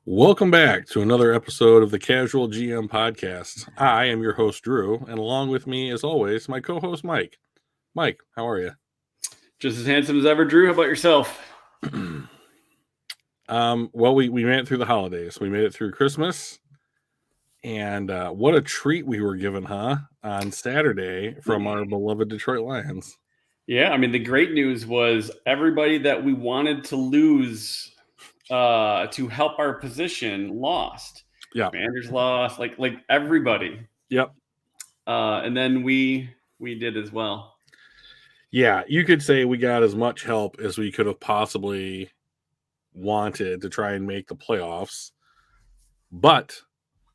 Welcome back to another episode of the Casual GM Podcast. I am your host, Drew, and along with me, as always, my co-host, Mike. Mike, how are you? Just as handsome as ever, Drew. How about yourself? Well, we made it through the holidays. We made it through Christmas, and what a treat we were given, huh? On Saturday from our beloved Detroit Lions. Yeah, I mean, the great news was everybody that we wanted to lose to help our position lost. Yeah. Commanders lost, like everybody. Yep. And then we did as well. Yeah, you could say we got as much help as we could have possibly wanted to try and make the playoffs. But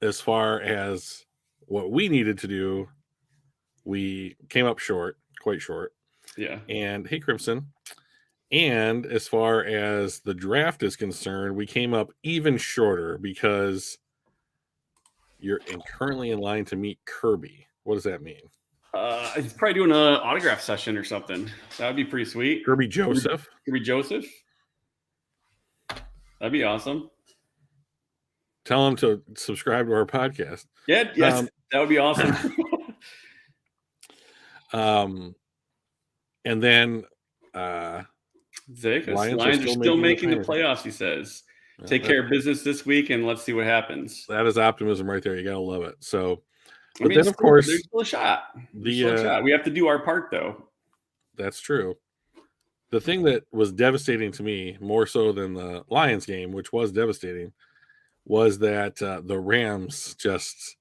as far as what we needed to do, we came up short, quite short. Yeah. And hey, Crimson. And as far as the draft is concerned, we came up even shorter because you're currently in line to meet Kirby. What does that mean? He's probably doing an autograph session or something. That would be pretty sweet. Kirby Joseph? Kirby Joseph? That'd be awesome. Tell him to subscribe to our podcast. Yeah, yes, that would be awesome. And then Lions are still making the playoffs, he says. Take care of business this week, and let's see what happens. That is optimism right there. You gotta love it. So, but then of course, there's still a shot. We have to do our part, though. That's true. The thing that was devastating to me, more so than the Lions game, which was devastating, was that the Rams just,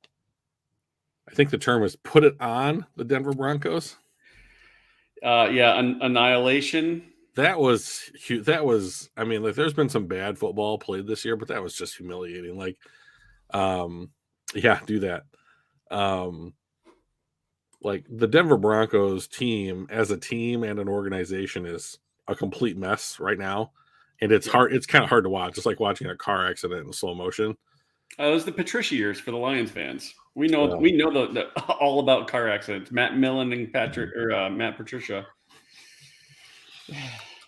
I think the term is put it on the Denver Broncos. Annihilation. That was, I mean, like, there's been some bad football played this year, but that was just humiliating. Like, do that. Like, the Denver Broncos team as a team and an organization is a complete mess right now. And it's hard. It's kind of hard to watch. It's like watching a car accident in slow motion. It was the Patricia years for the Lions fans. We know the all about car accidents. Matt Millen and Matt Patricia.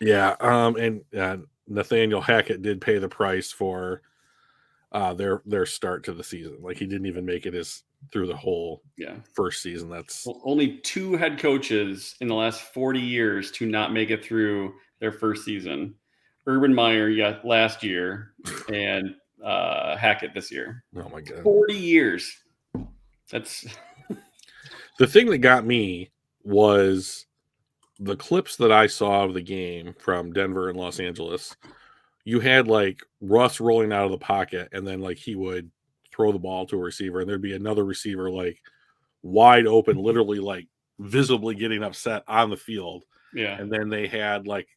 Yeah, and Nathaniel Hackett did pay the price for their start to the season. Like, he didn't even make it through the whole first season. That's only 2 head coaches in the last 40 years to not make it through their first season. Urban Meyer last year, and Hackett this year. Oh my God, 40 years. That's the thing that got me was the clips that I saw of the game from Denver and Los Angeles. You had like Russ rolling out of the pocket, and then like he would throw the ball to a receiver, and there'd be another receiver like wide open, literally like visibly getting upset on the field. Yeah. And then they had like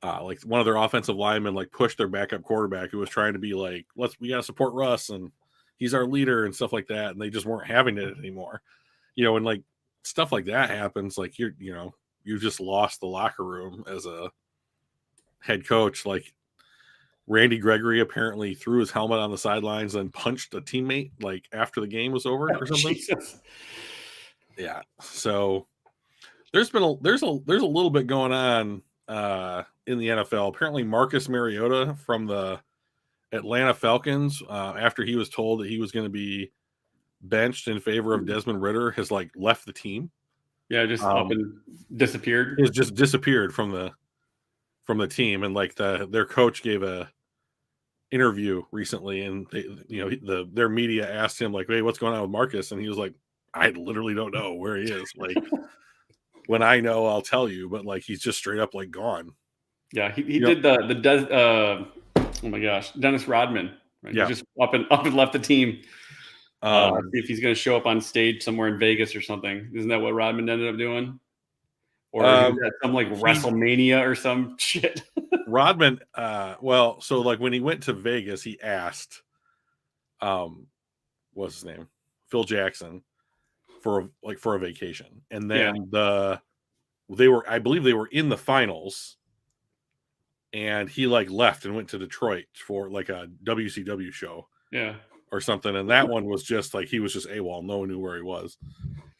one of their offensive linemen like pushed their backup quarterback who was trying to be like, we gotta support Russ and he's our leader and stuff like that. And they just weren't having it anymore. And like stuff like that happens, like you just lost the locker room as a head coach. Like, Randy Gregory apparently threw his helmet on the sidelines and punched a teammate like after the game was over or something. Jesus. Yeah. So there's a little bit going on in the NFL. Apparently Marcus Mariota from the Atlanta Falcons, after he was told that he was going to be benched in favor of Desmond Ridder, has like left the team. Yeah, just up and disappeared. He's just disappeared from the team, and like their coach gave a interview recently, and their media asked him like, "Hey, what's going on with Marcus?" And he was like, "I literally don't know where he is. Like, when I know, I'll tell you." But like, he's just straight up like gone. Yeah, he did oh my gosh, Dennis Rodman. Right? Yeah, he just up and left the team. See if he's going to show up on stage somewhere in Vegas or something. Isn't that what Rodman ended up doing? Or some like WrestleMania or some shit. Rodman, so like when he went to Vegas, he asked, what's his name, Phil Jackson, for a vacation, and then I believe they were in the finals, and he like left and went to Detroit for like a WCW show, or something, and that one was just like he was just AWOL. No one knew where he was.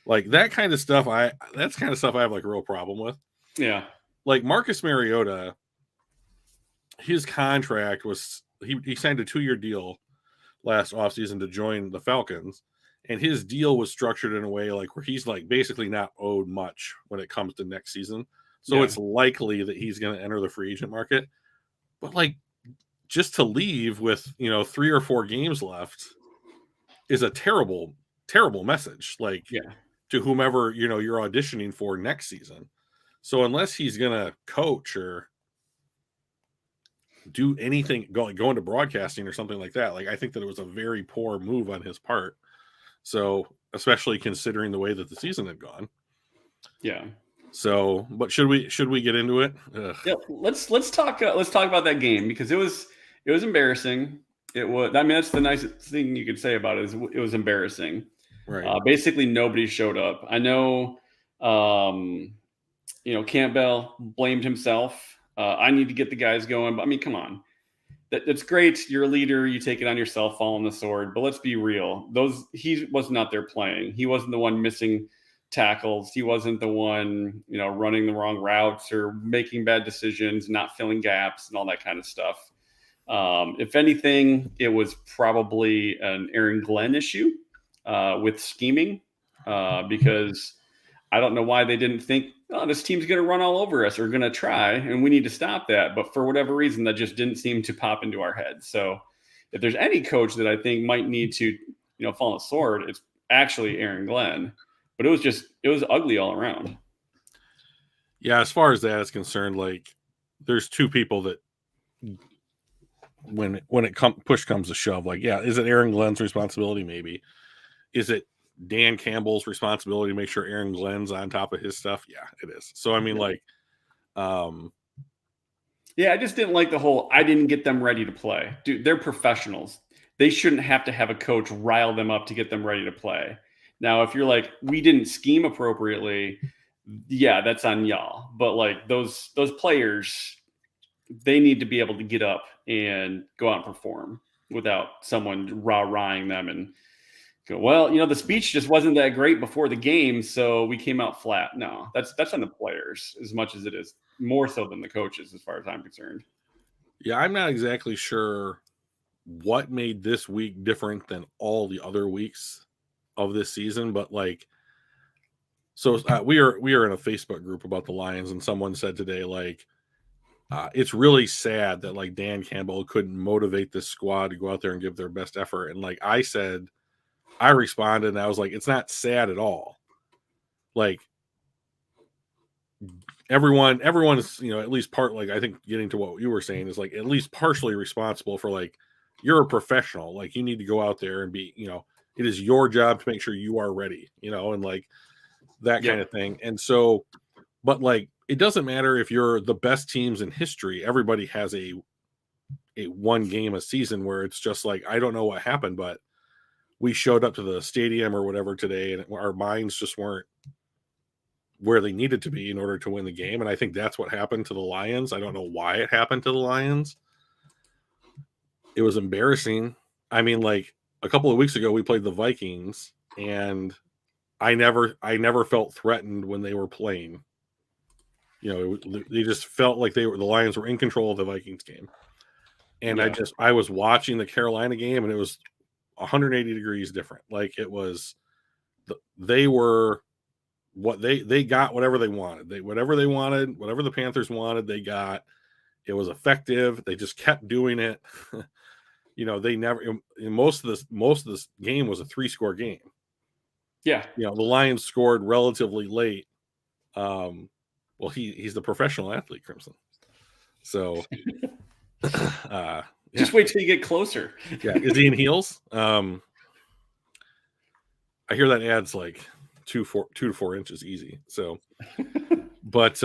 Like that kind of stuff. That's kind of stuff I have like a real problem with. Yeah, like Marcus Mariota, his contract was he signed a 2-year deal last offseason to join the Falcons, and his deal was structured in a way like where he's like basically not owed much when it comes to next season. So it's likely that he's going to enter the free agent market. But like, just to leave with 3 or 4 games left is a terrible message, like to whomever you're auditioning for next season. So unless he's gonna coach or do anything, go into broadcasting or something like that, like I think that it was a very poor move on his part. So especially considering the way that the season had gone. So, but should we get into it? Yeah, let's talk about that game, because it was embarrassing. It was. I mean, that's the nicest thing you could say about it, is it was embarrassing. Right. Basically, nobody showed up. I know, Campbell blamed himself. I need to get the guys going. But I mean, come on. That's great. You're a leader. You take it on yourself, following the sword. But let's be real. He wasn't out there playing. He wasn't the one missing tackles. He wasn't the one, running the wrong routes or making bad decisions, not filling gaps and all that kind of stuff. If anything, it was probably an Aaron Glenn issue with scheming, because I don't know why they didn't think, oh, this team's going to run all over us, or going to try, and we need to stop that. But for whatever reason, that just didn't seem to pop into our heads. So if there's any coach that I think might need to, fall on the sword, it's actually Aaron Glenn. But it was ugly all around. Yeah, as far as that is concerned, like there's 2 people that when push comes to shove, like, yeah, is it Aaron Glenn's responsibility? Maybe. Is it Dan Campbell's responsibility to make sure Aaron Glenn's on top of his stuff? Yeah, it is. So I mean, like, yeah, I just didn't like the whole, I didn't get them ready to play. Dude, they're professionals. They shouldn't have to have a coach rile them up to get them ready to play. Now, if you're like, we didn't scheme appropriately, yeah, that's on y'all. But like those players, they need to be able to get up and go out and perform without someone rah-rahing them and go, well, the speech just wasn't that great before the game, so we came out flat. No, that's on the players as much as it is, more so than the coaches, as far as I'm concerned. Yeah, I'm not exactly sure what made this week different than all the other weeks of this season, but like, so we are in a Facebook group about the Lions, and someone said today, like, it's really sad that like Dan Campbell couldn't motivate this squad to go out there and give their best effort. And like I responded and I was like, it's not sad at all. Like everyone is, at least part, like, I think getting to what you were saying is like at least partially responsible for, like, you're a professional. Like you need to go out there and be, it is your job to make sure you are ready, and like that kind of thing. And so, but like, it doesn't matter if you're the best teams in history. Everybody has a one game a season where it's just like, I don't know what happened, but we showed up to the stadium or whatever today, and our minds just weren't where they needed to be in order to win the game. And I think that's what happened to the Lions. I don't know why it happened to the Lions. It was embarrassing. I mean, like a couple of weeks ago, we played the Vikings, and I never felt threatened when they were playing. They just felt like the Lions were in control of the Vikings game. And I was watching the Carolina game, and it was 180 degrees different. Like it was, they were what they got whatever they wanted. Whatever the Panthers wanted, they got. It was effective. They just kept doing it. They never. In most of this game was a 3-score game. Yeah. The Lions scored relatively late. Well, he's the professional athlete, Crimson. So, just wait till you get closer. Yeah, is he in heels? I hear that adds like 2 to 4 inches easy. So, but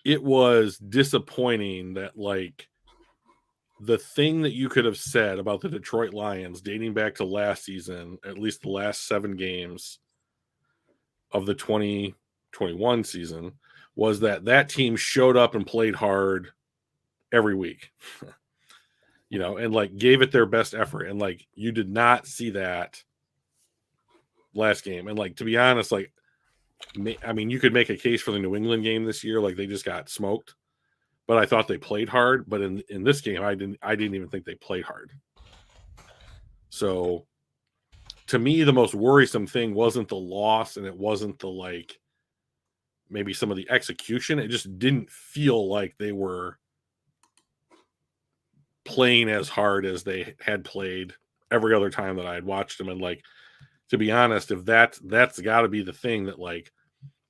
it was disappointing that like the thing that you could have said about the Detroit Lions dating back to last season, at least the last 7 games of the 2021 season, was that team showed up and played hard every week, and like gave it their best effort. And like, you did not see that last game. And like, to be honest, like, I mean, you could make a case for the New England game this year. Like they just got smoked, but I thought they played hard. But in this game, I didn't even think they played hard. So to me, the most worrisome thing wasn't the loss, and it wasn't the like maybe some of the execution. It just didn't feel like they were playing as hard as they had played every other time that I had watched them. And like, to be honest, if that's got to be the thing that like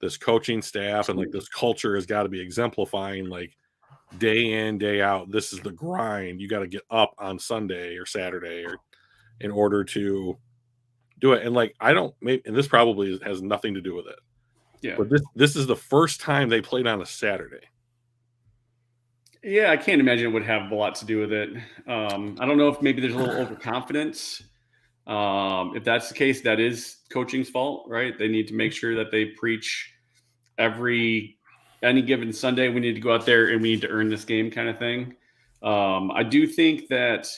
this coaching staff and like this culture has got to be exemplifying, like day in, day out. This is the grind. You got to get up on Sunday or Saturday or in order to do it. And like, I don't, maybe, and this probably has nothing to do with it. Yeah. But this is the first time they played on a Saturday. Yeah, I can't imagine it would have a lot to do with it. I don't know if maybe there's a little overconfidence. If that's the case, that is coaching's fault, right? They need to make sure that they preach any given Sunday, we need to go out there and we need to earn this game kind of thing. I do think that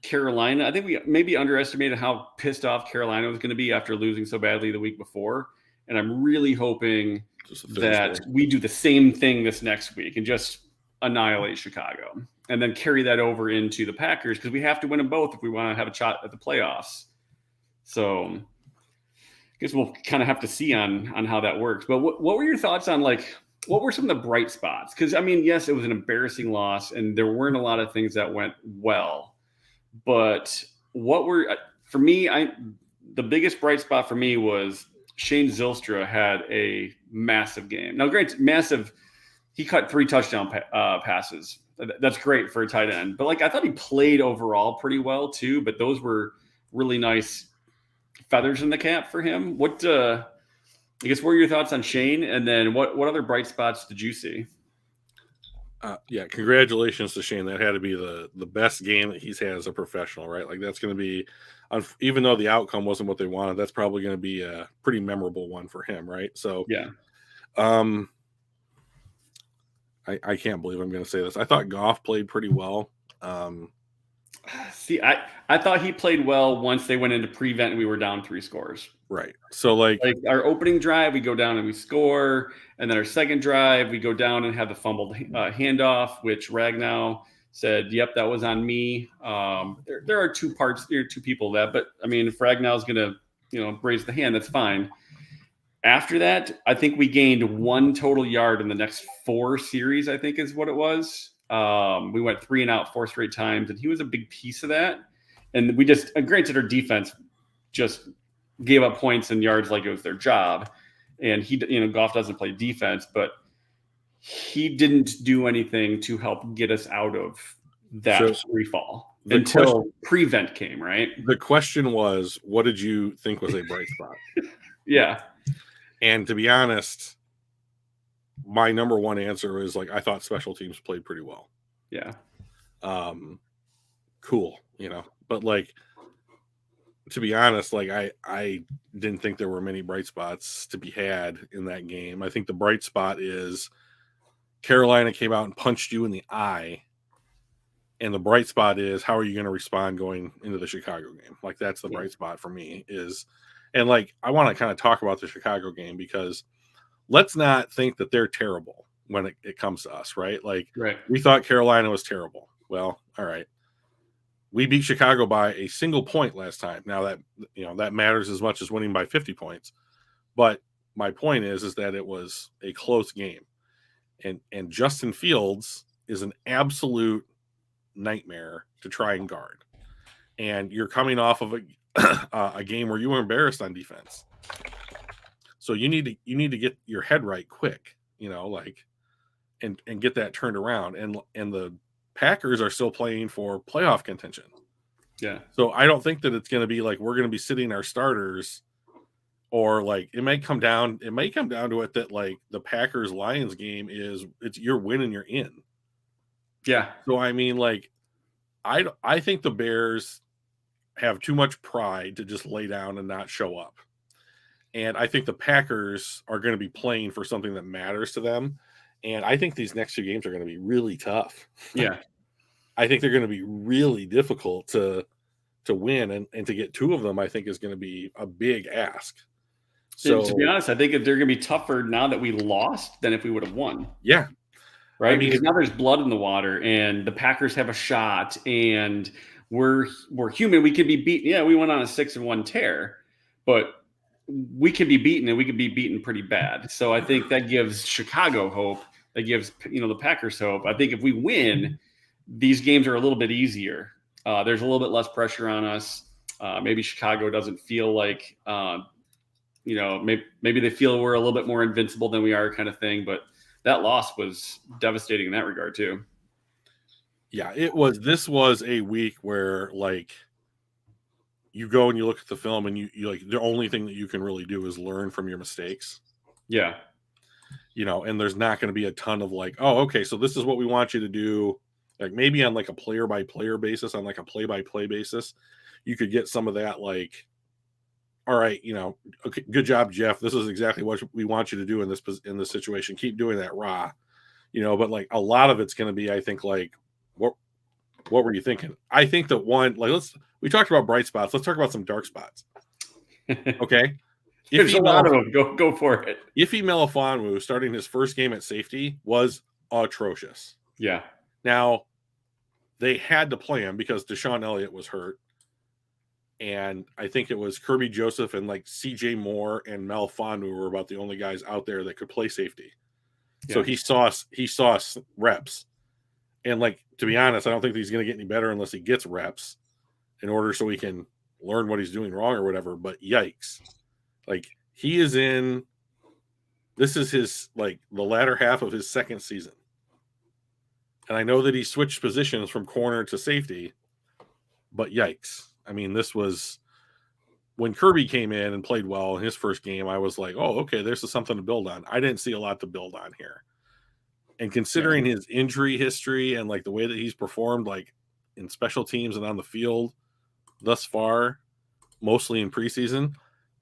Carolina, I think we maybe underestimated how pissed off Carolina was going to be after losing so badly the week before. And I'm really hoping that we do the same thing this next week and just annihilate Chicago and then carry that over into the Packers, because we have to win them both if we want to have a shot at the playoffs. So I guess we'll kind of have to see on how that works. But what were your thoughts on, like, what were some of the bright spots? Because, I mean, yes, it was an embarrassing loss and there weren't a lot of things that went well. But what were, for me, the biggest bright spot for me was Shane Zylstra had a massive game. Now, great, massive. He caught 3 touchdown passes. That's great for a tight end. But, like, I thought he played overall pretty well, too. But those were really nice feathers in the cap for him. I guess, what are your thoughts on Shane? And then what other bright spots did you see? Yeah, congratulations to Shane. That had to be the best game that he's had as a professional, right? Like, that's going to be, even though the outcome wasn't what they wanted, that's probably going to be a pretty memorable one for him, right? So, yeah. I can't believe I'm going to say this. I thought Goff played pretty well. See, I thought he played well once they went into prevent and we were down 3 scores. Right. So, like our opening drive, we go down and we score. And then our second drive, we go down and have the fumbled handoff, which Ragnow said, yep, that was on me. There are 2 parts, there are 2 people that, but I mean, if Ragnow's going to, raise the hand, that's fine. After that, I think we gained 1 total yard in the next 4 series, I think is what it was. We went 3 and out 4 straight times, and he was a big piece of that. And we just, granted, our defense just gave up points and yards like it was their job. And Goff doesn't play defense, but he didn't do anything to help get us out of that free fall until prevent came, right? The question was, what did you think was a bright spot? Yeah. And to be honest, my number one answer is, like, I thought special teams played pretty well. Yeah. Cool, but, like, to be honest, like, I didn't think there were many bright spots to be had in that game. I think the bright spot is Carolina came out and punched you in the eye. And the bright spot is, how are you going to respond going into the Chicago game? Like, that's the bright spot for me is, and like, I want to kind of talk about the Chicago game, because let's not think that they're terrible when it comes to us, right? Like, we thought Carolina was terrible. Well, all right. We beat Chicago by a single point last time. Now that, that matters as much as winning by 50 points. But my point is that it was a close game. And Justin Fields is an absolute nightmare to try and guard. And you're coming off of a game where you were embarrassed on defense. So you need to get your head right quick, and get that turned around. And the Packers are still playing for playoff contention. Yeah. So I don't think that it's going to be like we're going to be sitting our starters, or like it may come down to it that, like, the Packers Lions game it's you're winning, you're in. Yeah. So I mean, like, I think the Bears have too much pride to just lay down and not show up. And I think the Packers are going to be playing for something that matters to them. And I think these next 2 games are going to be really tough. Yeah. I think they're going to be really difficult to win. And to get 2 of them, I think, is going to be a big ask. So, to be honest, I think they're going to be tougher now that we lost than if we would have won. Yeah. right? Because now there's blood in the water, and the Packers have a shot, and we're human. We could be beaten. Yeah, we went on a 6-1 tear, but we could be beaten, and we could be beaten pretty bad. So I think that gives Chicago hope. That gives the Packers hope. I think if we win, these games are a little bit easier. There's a little bit less pressure on us. Maybe Chicago doesn't feel like maybe they feel we're a little bit more invincible than we are, kind of thing. But that loss was devastating in that regard too. Yeah, it was. This was a week where like you go and you look at the film and you like the only thing that you can really do is learn from your mistakes. Yeah. And there's not going to be a ton of like, oh, okay, so this is what we want you to do. Like maybe on like a player by player basis, on like a play by play basis, you could get some of that like, all right, okay, good job, Jeff. This is exactly what we want you to do in this situation. Keep doing that, raw. But like a lot of it's going to be, I think, like what were you thinking? I think that one, like we talked about bright spots. Let's talk about some dark spots. Okay. There's a lot of them. Go for it. Ife Melifonwu starting his first game at safety was atrocious. Yeah. Now, they had to play him because Deshaun Elliott was hurt. And I think it was Kirby Joseph and like CJ Moore and Melifonwu were about the only guys out there that could play safety. Yeah. So he saw reps. And like, to be honest, I don't think he's going to get any better unless he gets reps in order so he can learn what he's doing wrong or whatever. But yikes. Like this is his, like the latter half of his second season. And I know that he switched positions from corner to safety, but yikes. I mean, this was when Kirby came in and played well in his first game. I was like, oh, okay, there's something to build on. I didn't see a lot to build on here. And considering his injury history and like the way that he's performed, like in special teams and on the field thus far, mostly in preseason,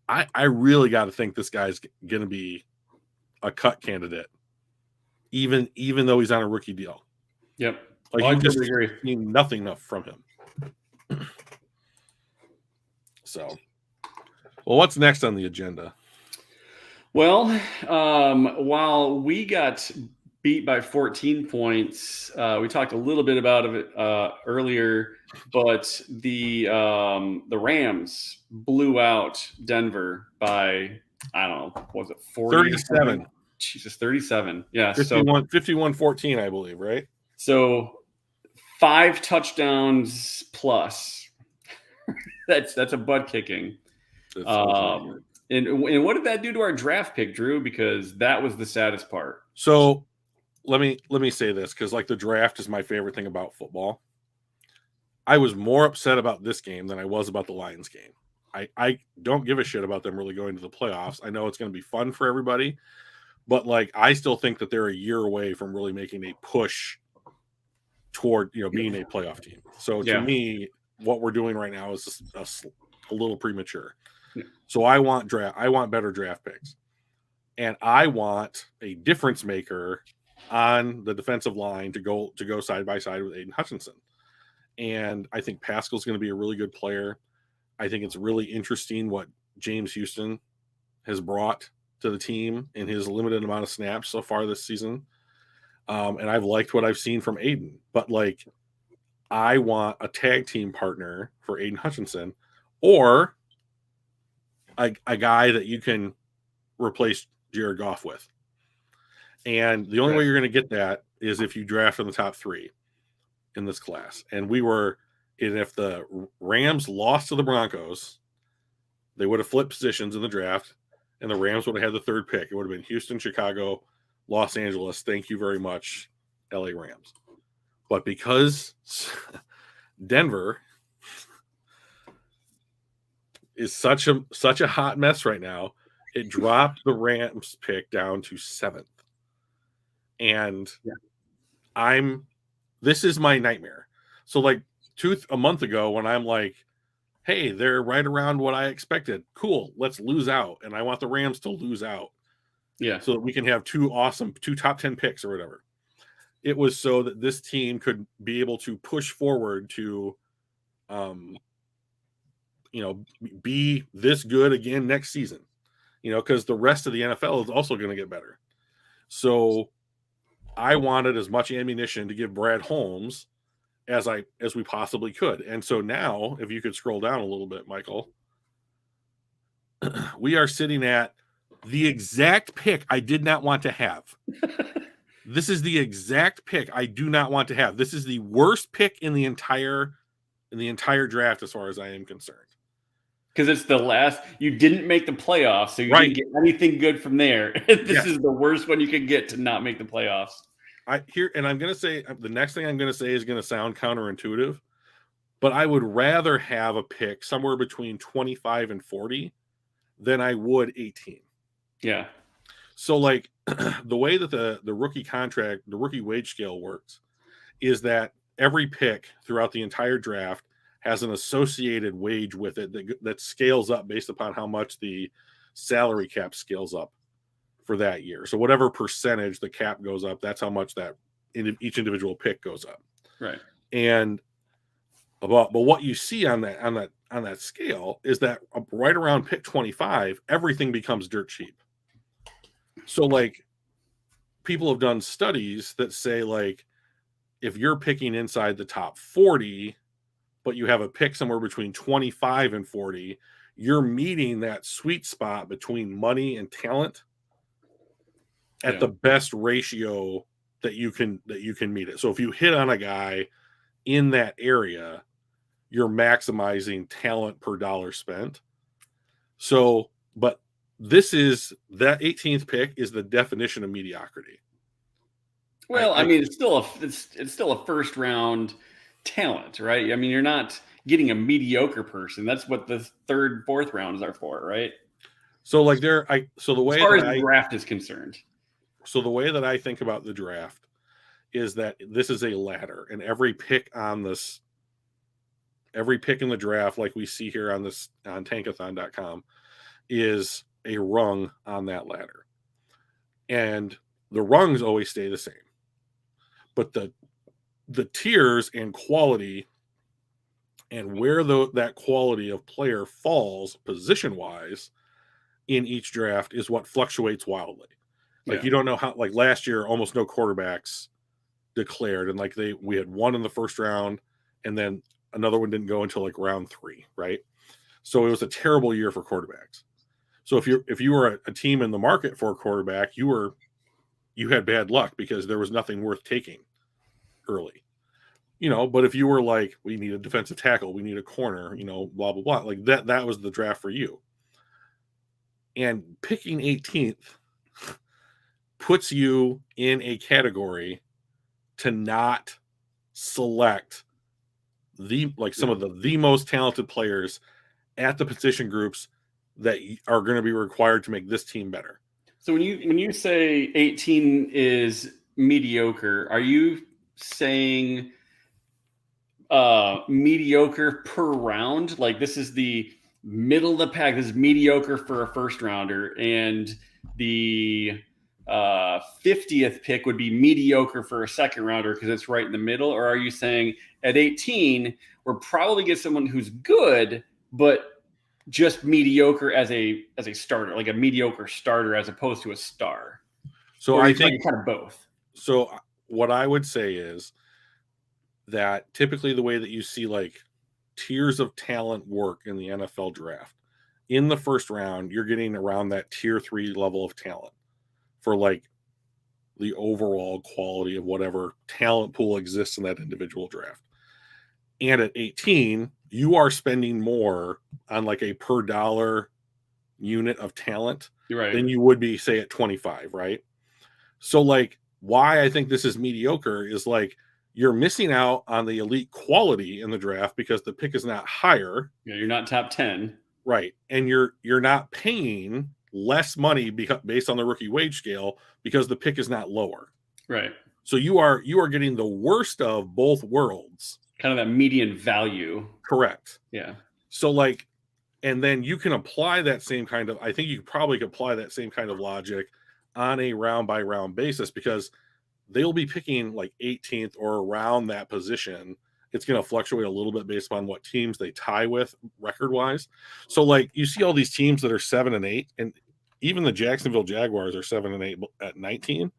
I really got to think this guy's going to be a cut candidate, even though he's on a rookie deal. Yep. Like you just seen nothing from him. So, well, what's next on the agenda? Well, while we got beat by 14 points, we talked a little bit about it earlier, but the Rams blew out Denver by, I don't know, what was it, 37? Jesus, 37. Yeah, 51-14, I believe, right? So 5 touchdowns plus. that's a butt kicking. And what did that do to our draft pick, Drew? Because that was the saddest part. So let me say this, because like the draft is my favorite thing about football. I was more upset about this game than I was about the Lions game. I don't give a shit about them really going to the playoffs. I know it's going to be fun for everybody, but like I still think that they're a year away from really making a push toward being a playoff team. So to me, what we're doing right now is just a little premature. Yeah. So I want better draft picks, and I want a difference maker on the defensive line to go side by side with Aiden Hutchinson. And I think Pascal's going to be a really good player. I think it's really interesting what James Houston has brought to the team in his limited amount of snaps so far this season. And I've liked what I've seen from Aiden, but like I want a tag team partner for Aiden Hutchinson, or a guy that you can replace Jared Goff with. And the only way you're going to get that is if you draft in the top 3 in this class. And if the Rams lost to the Broncos, they would have flipped positions in the draft, and the Rams would have had the 3rd pick. It would have been Houston, Chicago, Los Angeles. Thank you very much, LA Rams. But because Denver is such a hot mess right now, it dropped the Rams pick down to 7th. And this is my nightmare. So like a month ago when I'm like, hey, they're right around what I expected. Cool. Let's lose out. And I want the Rams to lose out. Yeah. So that we can have 2 top 10 picks or whatever. It was so that this team could be able to push forward to, be this good again next season, because the rest of the NFL is also going to get better. So I wanted as much ammunition to give Brad Holmes as we possibly could. And so now, if you could scroll down a little bit, Michael, we are sitting at the exact pick I did not want to have. This is the exact pick I do not want to have. This is the worst pick in the entire draft as far as I am concerned. Because it's the last, you didn't make the playoffs, so you didn't get anything good from there. This is the worst one you can get to not make the playoffs. I'm going to say, the next thing I'm going to say is going to sound counterintuitive, but I would rather have a pick somewhere between 25 and 40 than I would 18. Yeah. So like the way that the rookie contract, the rookie wage scale works is that every pick throughout the entire draft has an associated wage with it that scales up based upon how much the salary cap scales up for that year. So whatever percentage the cap goes up, that's how much that each individual pick goes up. Right. And but what you see on that scale is that right around pick 25, everything becomes dirt cheap. So like people have done studies that say like if you're picking inside the top 40, but you have a pick somewhere between 25 and 40, you're meeting that sweet spot between money and talent at the best ratio that you can meet it. So if you hit on a guy in that area, you're maximizing talent per dollar spent. So, but that 18th pick is the definition of mediocrity. Well, I mean, it's still a first round talent, right? I mean, you're not getting a mediocre person. That's what the third, fourth rounds are for, right? So like the way as far as the draft is concerned. So the way that I think about the draft is that this is a ladder, and every pick in the draft, like we see here on tankathon.com, is a rung on that ladder. And the rungs always stay the same. But the tiers and quality and where that quality of player falls position-wise in each draft is what fluctuates wildly. Like you don't know how, like last year, almost no quarterbacks declared. And like we had one in the first round and then another one didn't go until like round 3, right? So it was a terrible year for quarterbacks. So if you were a team in the market for a quarterback, you had bad luck because there was nothing worth taking early. But if you were like, we need a defensive tackle, we need a corner, blah, blah, blah, like that was the draft for you. And picking 18th puts you in a category to not select some of the most talented players at the position groups that are going to be required to make this team better. So when you say 18 is mediocre, are you saying mediocre per round? Like this is the middle of the pack. This is mediocre for a first rounder, and the 50th pick would be mediocre for a second rounder because it's right in the middle? Or are you saying at 18 we're probably get someone who's good but just mediocre as a starter, like a mediocre starter as opposed to a star? So I think kind of both. So what I would say is that typically the way that you see like tiers of talent work in the NFL draft, in the first round, you're getting around that tier 3 level of talent for like the overall quality of whatever talent pool exists in that individual draft. And at 18, you are spending more on like a per dollar unit of talent than you would be, say, at 25, right? So like why I think this is mediocre is like you're missing out on the elite quality in the draft because the pick is not higher. Yeah, you're not top 10. Right. And you're not paying less money based on the rookie wage scale because the pick is not lower. Right. So you are getting the worst of both worlds. Kind of that median value. Correct. Yeah. So like, and then you can apply that same kind of, I think you probably could apply that same kind of logic on a round by round basis because they'll be picking like 18th or around that position. It's going to fluctuate a little bit based on what teams they tie with record wise. So like you see all these teams that are 7 and 8, and even the Jacksonville Jaguars are 7 and 8 at 19.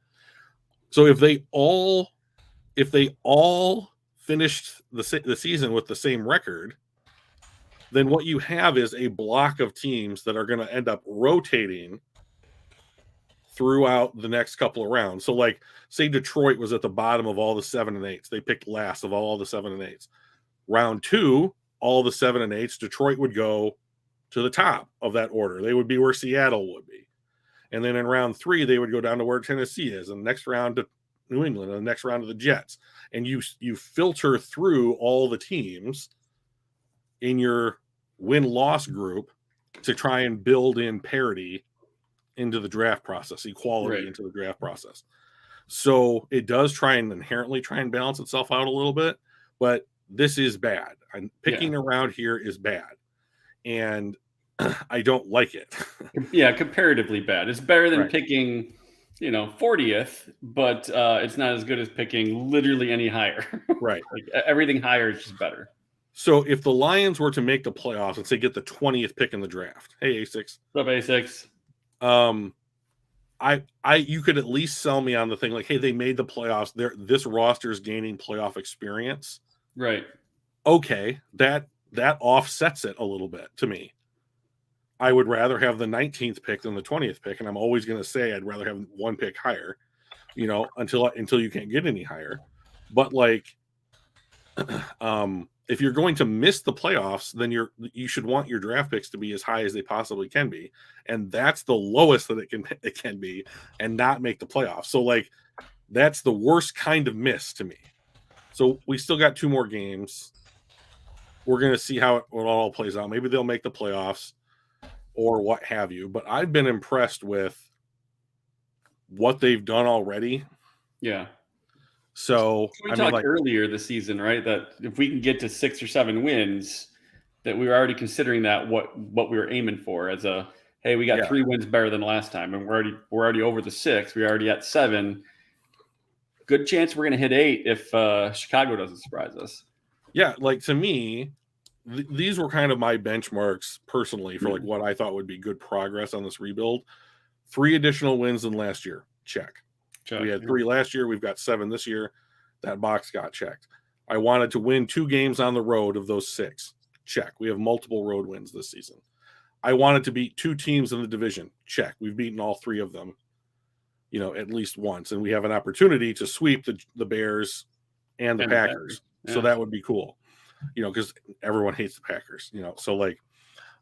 So if they all finished the season with the same record, then what you have is a block of teams that are going to end up rotating throughout the next couple of rounds. So, like, say Detroit was at the bottom of all the 7 and 8s. They picked last of all the 7 and 8s. Round 2, all the 7 and 8s, Detroit would go to the top of that order. They would be where Seattle would be. And then in round 3, they would go down to where Tennessee is. And the next round to New England, and the next round to the Jets. And you filter through all the teams in your win-loss group to try and build in parity into the draft process, equality into the draft process. So it does inherently try and balance itself out a little bit, but this is bad. Picking around here is bad, and I don't like it. Yeah, comparatively bad. It's better than picking, 40th, but it's not as good as picking literally any higher. Right. Like, everything higher is just better. So if the Lions were to make the playoffs and say get the 20th pick in the draft, hey A6, what's up A6? You could at least sell me on the thing like, hey, they made the playoffs. This roster is gaining playoff experience. Right. Okay, that offsets it a little bit to me. I would rather have the 19th pick than the 20th pick, and I'm always going to say I'd rather have one pick higher, until you can't get any higher. But like, if you're going to miss the playoffs, then you should want your draft picks to be as high as they possibly can be, and that's the lowest that it can be, and not make the playoffs. So like, that's the worst kind of miss to me. So we still got 2 more games. We're going to see how it all plays out. Maybe they'll make the playoffs or what have you. But I've been impressed with what they've done already. Yeah. So we talked earlier this season, right? That if we can get to 6 or 7 wins, that we were already considering that what we were aiming for as hey, we got 3 wins better than last time, and we're already over the 6. We're already at 7. Good chance we're going to hit 8 if Chicago doesn't surprise us. Yeah, like to me, these were kind of my benchmarks personally for like what I thought would be good progress on this rebuild. 3 additional wins than last year. Check. We had 3 last year. We've got 7 this year. That box got checked. I wanted to win 2 games on the road of those 6. Check. We have multiple road wins this season. I wanted to beat 2 teams in the division. Check. We've beaten all 3 of them, at least once. And we have an opportunity to sweep the Bears and the Packers. Yeah. So that would be cool, because everyone hates the Packers, so like,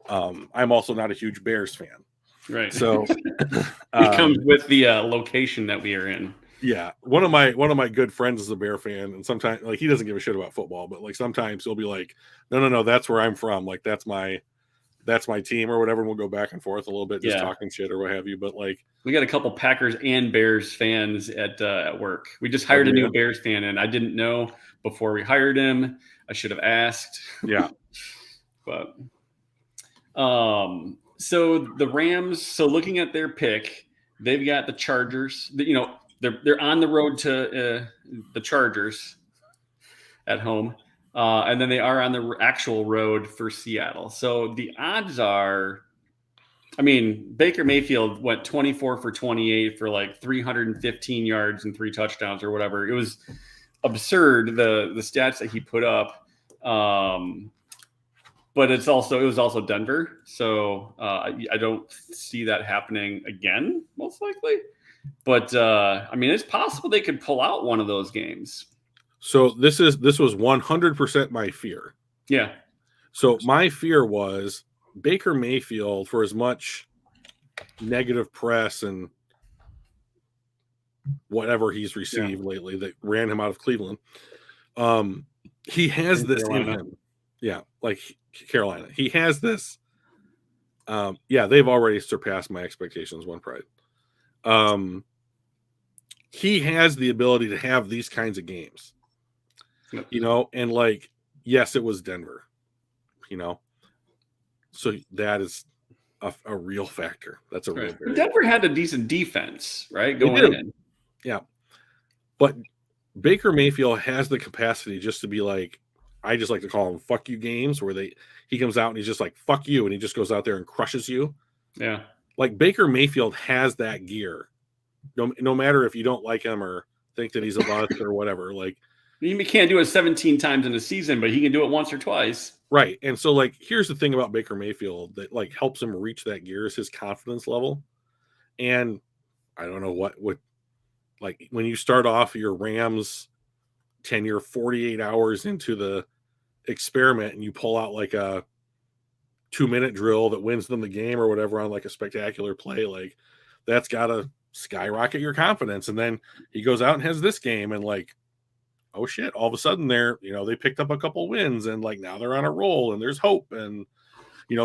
I'm also not a huge Bears fan. Right. So it comes with the location that we are in. Yeah. One of my good friends is a Bear fan, and sometimes like he doesn't give a shit about football, but like sometimes he'll be like, no, that's where I'm from. Like that's my team or whatever. And we'll go back and forth a little bit, just talking shit or what have you. But like, we got a couple Packers and Bears fans at work. We just hired a new Bears fan, and I didn't know before we hired him. I should have asked. Yeah. But so the Rams, so looking at their pick, they've got the Chargers. They're on the road to the Chargers at home. And then they are on the actual road for Seattle. So the odds are, Baker Mayfield went 24 for 28 for like 315 yards and 3 touchdowns or whatever. It was absurd, the stats that he put up. But it was also Denver. So I don't see that happening again, most likely. But it's possible they could pull out one of those games. So this was 100% my fear. Yeah. So my fear was Baker Mayfield, for as much negative press and whatever he's received lately that ran him out of Cleveland, he has this in him. Yeah, like Carolina. He has this. They've already surpassed my expectations, one pride. He has the ability to have these kinds of games. And like, yes, it was Denver, so that is a real factor. That's a real factor. Denver had a decent defense, right? Going in. Yeah. But Baker Mayfield has the capacity just to be like, I just like to call them fuck you games where he comes out and he's just like, fuck you. And he just goes out there and crushes you. Yeah. Like Baker Mayfield has that gear. No matter if you don't like him or think that he's a bust or whatever. Like, He can't do it 17 times in a season, but he can do it once or twice. right. And so, like, here's the thing about Baker Mayfield that like helps him reach that gear is his confidence level. And I don't know what would, like, when you start off your Rams tenure 48 hours into the experiment and you pull out like a 2-minute drill that wins them the game or whatever on like a spectacular play, like that's got to skyrocket your confidence. And then he goes out and has this game and like, oh shit, all of a sudden they picked up a couple wins and like now they're on a roll and there's hope. And,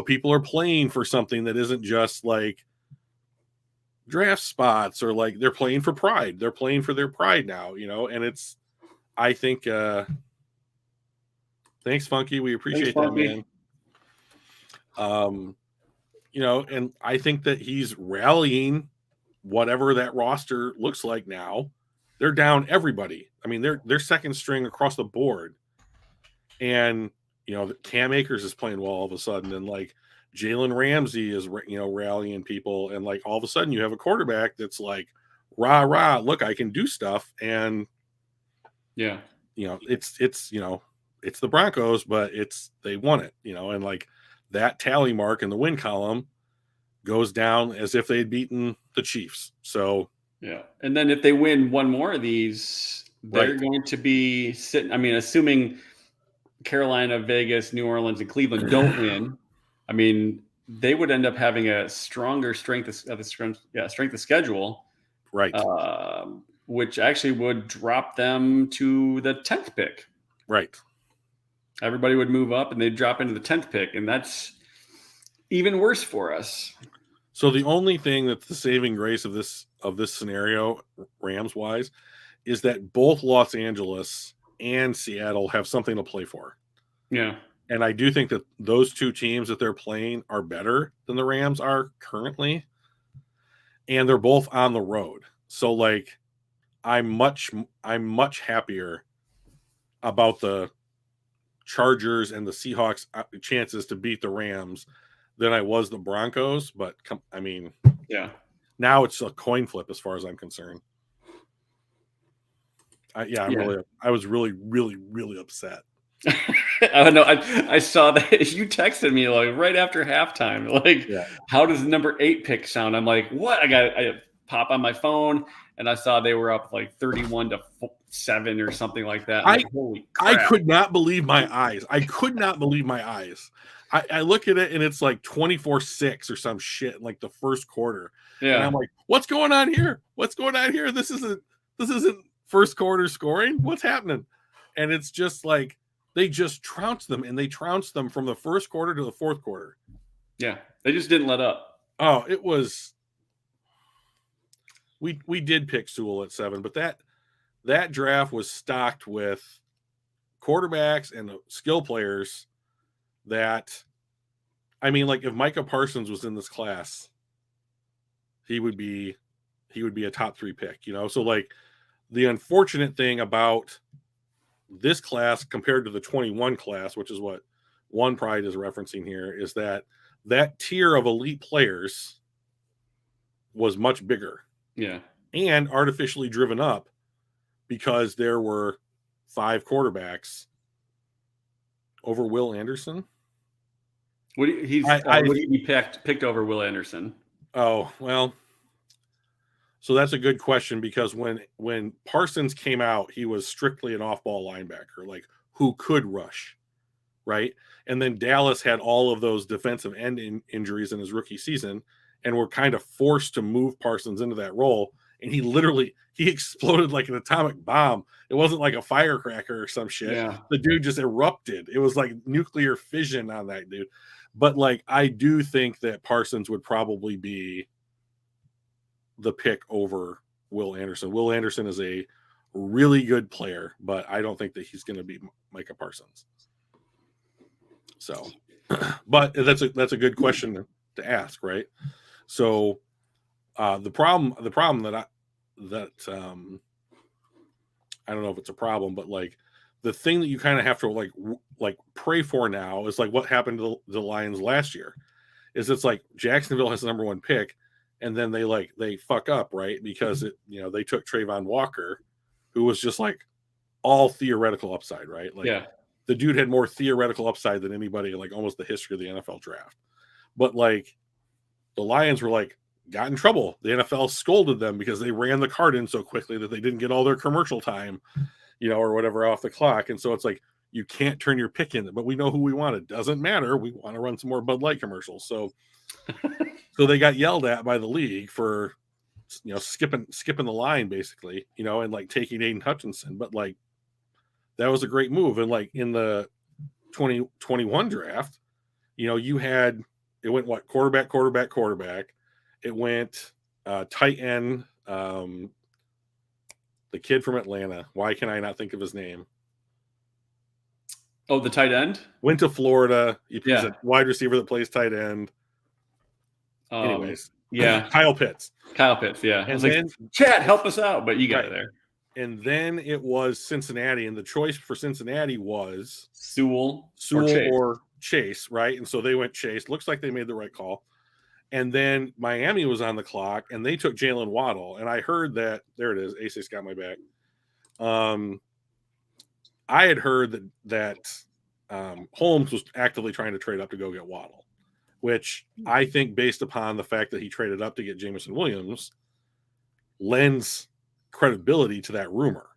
people are playing for something that isn't just like draft spots or like they're playing for pride. They're playing for their pride now, and it's, I think, thanks, Funky. We appreciate that, man. And I think that he's rallying whatever that roster looks like now. They're down everybody. I mean, they're second string across the board. And, Cam Akers is playing well all of a sudden. And like Jalen Ramsey is, rallying people. And like all of a sudden you have a quarterback that's like, rah, rah, look, I can do stuff. And, yeah, it's the Broncos, but they won it, and like that tally mark in the win column goes down as if they had beaten the Chiefs. So yeah. And then if they win one more of these, they're going to be sitting. I mean, assuming Carolina, Vegas, New Orleans, and Cleveland don't win, I mean, they would end up having a stronger strength of schedule, right? Which actually would drop them to the 10th pick. Right. Everybody would move up and they'd drop into the 10th pick, and that's even worse for us. So the only thing that's the saving grace of this scenario, Rams wise, is that both Los Angeles and Seattle have something to play for. Yeah. And I do think that those two teams that they're playing are better than the Rams are currently. And they're both on the road. So like I'm much happier about the Chargers and the Seahawks chances to beat the Rams than I was the Broncos. But I mean, yeah, now it's a coin flip as far as I'm concerned. I was really, really, really upset. I know. I saw that you texted me like right after halftime. Like, how does the number 8 pick sound? I'm like, what? I pop on my phone and I saw they were up like 31-7 or something like that. Like, holy crap. I could not believe my eyes. I look at it and it's like 24-6 or some shit in like the first quarter. Yeah. And I'm like, what's going on here? This isn't first quarter scoring. What's happening? And it's just like they just trounced them, and they trounced them from the first quarter to the fourth quarter. Yeah, they just didn't let up. Oh, it was. We did pick Sewell at 7, but that draft was stocked with quarterbacks and skill players that, I mean, like if Micah Parsons was in this class, he would be a top 3 pick, So like the unfortunate thing about this class compared to the 21 class, which is what One Pride is referencing here, is that tier of elite players was much bigger. Yeah. And artificially driven up because there were 5 quarterbacks over Will Anderson. Would he be picked over Will Anderson? Oh, well, so that's a good question, because when Parsons came out, he was strictly an off-ball linebacker, like who could rush, right? And then Dallas had all of those defensive end injuries in his rookie season and were kind of forced to move Parsons into that role. And he exploded like an atomic bomb. It wasn't like a firecracker or some shit. Yeah. The dude just erupted. It was like nuclear fission on that dude. But like, I do think that Parsons would probably be the pick over Will Anderson. Will Anderson is a really good player, but I don't think that he's going to be Micah Parsons. So, but that's a good question to ask, right? So, the problem that I don't know if it's a problem, but like the thing that you kind of have to like pray for now is like what happened to the Lions last year. Is it's like Jacksonville has the number 1 pick, and then they fuck up, right? Because they took Trayvon Walker, who was just like all theoretical upside, right? Like Yeah. the dude had more theoretical upside than anybody in like almost the history of the NFL draft. But like the Lions were like got in trouble. The NFL scolded them because they ran the card in so quickly that they didn't get all their commercial time, or whatever off the clock. And so it's like you can't turn your pick in, but we know who we want. It doesn't matter. We want to run some more Bud Light commercials. So they got yelled at by the league for skipping the line basically, and like taking Aiden Hutchinson. But like that was a great move. And like in the 2021 draft, you had it went what quarterback. It went tight end. The kid from Atlanta. Why can I not think of his name? Oh, the tight end went to Florida. He's a wide receiver that plays tight end. Anyways, yeah, Kyle Pitts. Yeah, and then Chad, help us out, but you got it there. And then it was Cincinnati, and the choice for Cincinnati was Sewell or Chase, right? And so they went Chase. Looks like they made the right call. And then Miami was on the clock, and they took Jalen Waddle. And I heard that there it is. ASIC's got my back. I had heard that Holmes was actively trying to trade up to go get Waddle, which I think, based upon the fact that he traded up to get Jameson Williams, lends credibility to that rumor,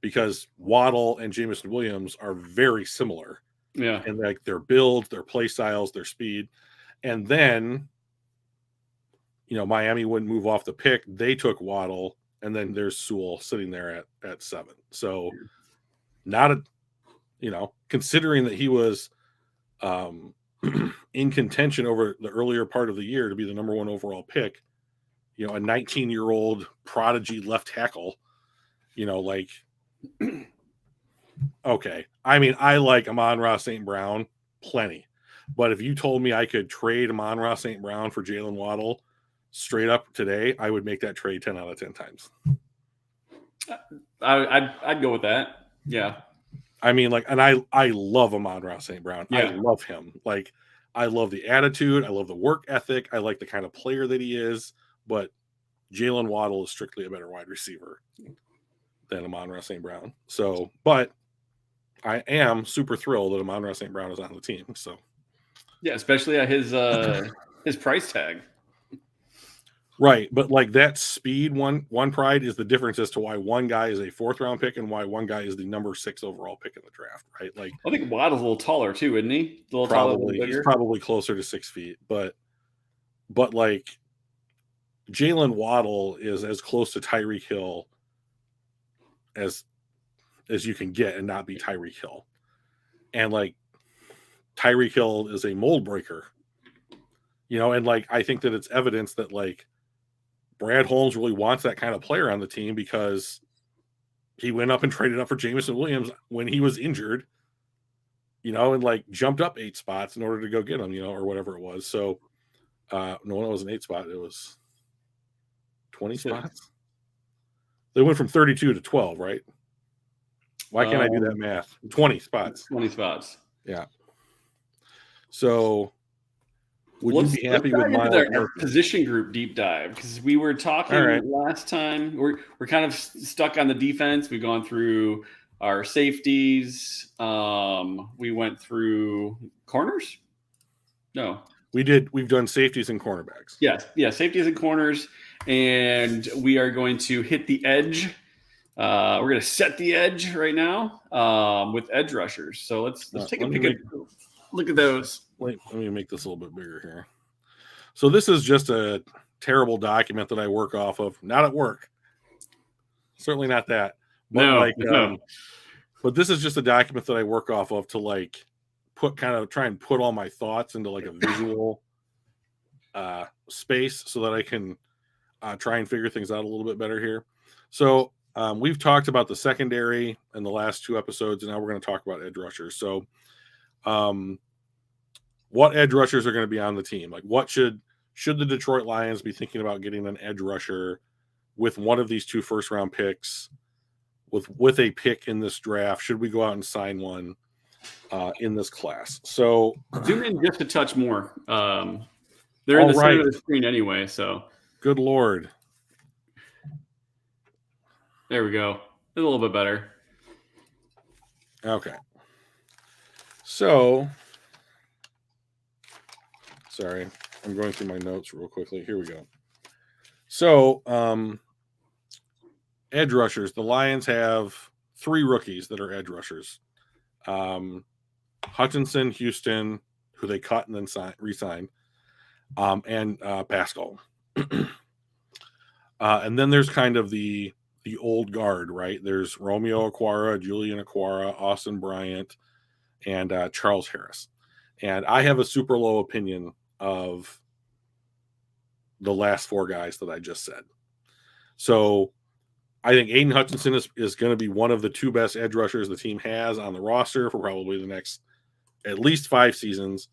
because Waddle and Jameson Williams are very similar. Yeah. And like their build, their play styles, their speed. And then, Miami wouldn't move off the pick. They took Waddle, and then there's Sewell sitting there at 7. So not considering that he was in contention over the earlier part of the year to be the number 1 overall pick, a 19-year-old prodigy left tackle, like, okay. I mean, I like Amon-Ra St. Brown plenty, but if you told me I could trade Amon-Ra St. Brown for Jalen Waddle straight up today, I would make that trade 10 out of 10 times. I'd go with that. Yeah. I mean, like, and I love Amon-Ra St. Brown. Yeah. I love him. Like, I love the attitude. I love the work ethic. I like the kind of player that he is, but Jalen Waddle is strictly a better wide receiver than Amon-Ra St. Brown. So, but I am super thrilled that Amon-Ra St. Brown is on the team. So, yeah, especially at his price tag. Right, but like that speed one pride is the difference as to why one guy is a 4th round pick and why one guy is the number 6 overall pick in the draft, right? Like, I think Waddle's a little taller too, isn't he? A little probably taller, he's probably closer to 6 feet, but like Jalen Waddle is as close to Tyreek Hill as you can get and not be Tyreek Hill. And like Tyreek Hill is a mold breaker, and like I think that it's evidence that like Brad Holmes really wants that kind of player on the team, because he went up and traded up for Jameson Williams when he was injured, and like jumped up 8 spots in order to go get him, or whatever it was. So no, it wasn't 8 spot. It was 20 spots. They went from 32 to 12, right? Why can't I do that math? 20 spots. 20 spots. Yeah. So would you be happy with our position group deep dive? Because we were talking last time. We're kind of stuck on the defense. We've gone through our safeties. We went through corners. No, we did. We've done safeties and cornerbacks. Yes, safeties and corners, and we are going to hit the edge. We're going to set the edge right now with edge rushers. So let's take a look at those. Let me make this a little bit bigger here. So this is just a terrible document that I work off of. Not at work. Certainly not that. But no. But this is just a document that I work off of to like try and put all my thoughts into like a visual space so that I can try and figure things out a little bit better here. So we've talked about the secondary in the last 2 episodes, and now we're going to talk about edge rushers. So what edge rushers are going to be on the team? Like, what should the Detroit Lions be thinking about getting an edge rusher with one of these 2 first-round picks, with a pick in this draft? Should we go out and sign one in this class? So zoom in just a touch more. They're in the center of the screen anyway, so good Lord. There we go. a little bit better. Okay. So, sorry, I'm going through my notes real quickly. Here we go. So, edge rushers. The Lions have 3 rookies that are edge rushers. Hutchinson, Houston, who they cut and then re-signed, and Pascal. And then there's kind of the old guard, right? There's Romeo Okwara, Julian Okwara, Austin Bryant, and Charles Harris. And I have a super low opinion of the last 4 guys that I just said. So I think Aiden Hutchinson is going to be one of the 2 best edge rushers the team has on the roster for probably the next at least 5 seasons.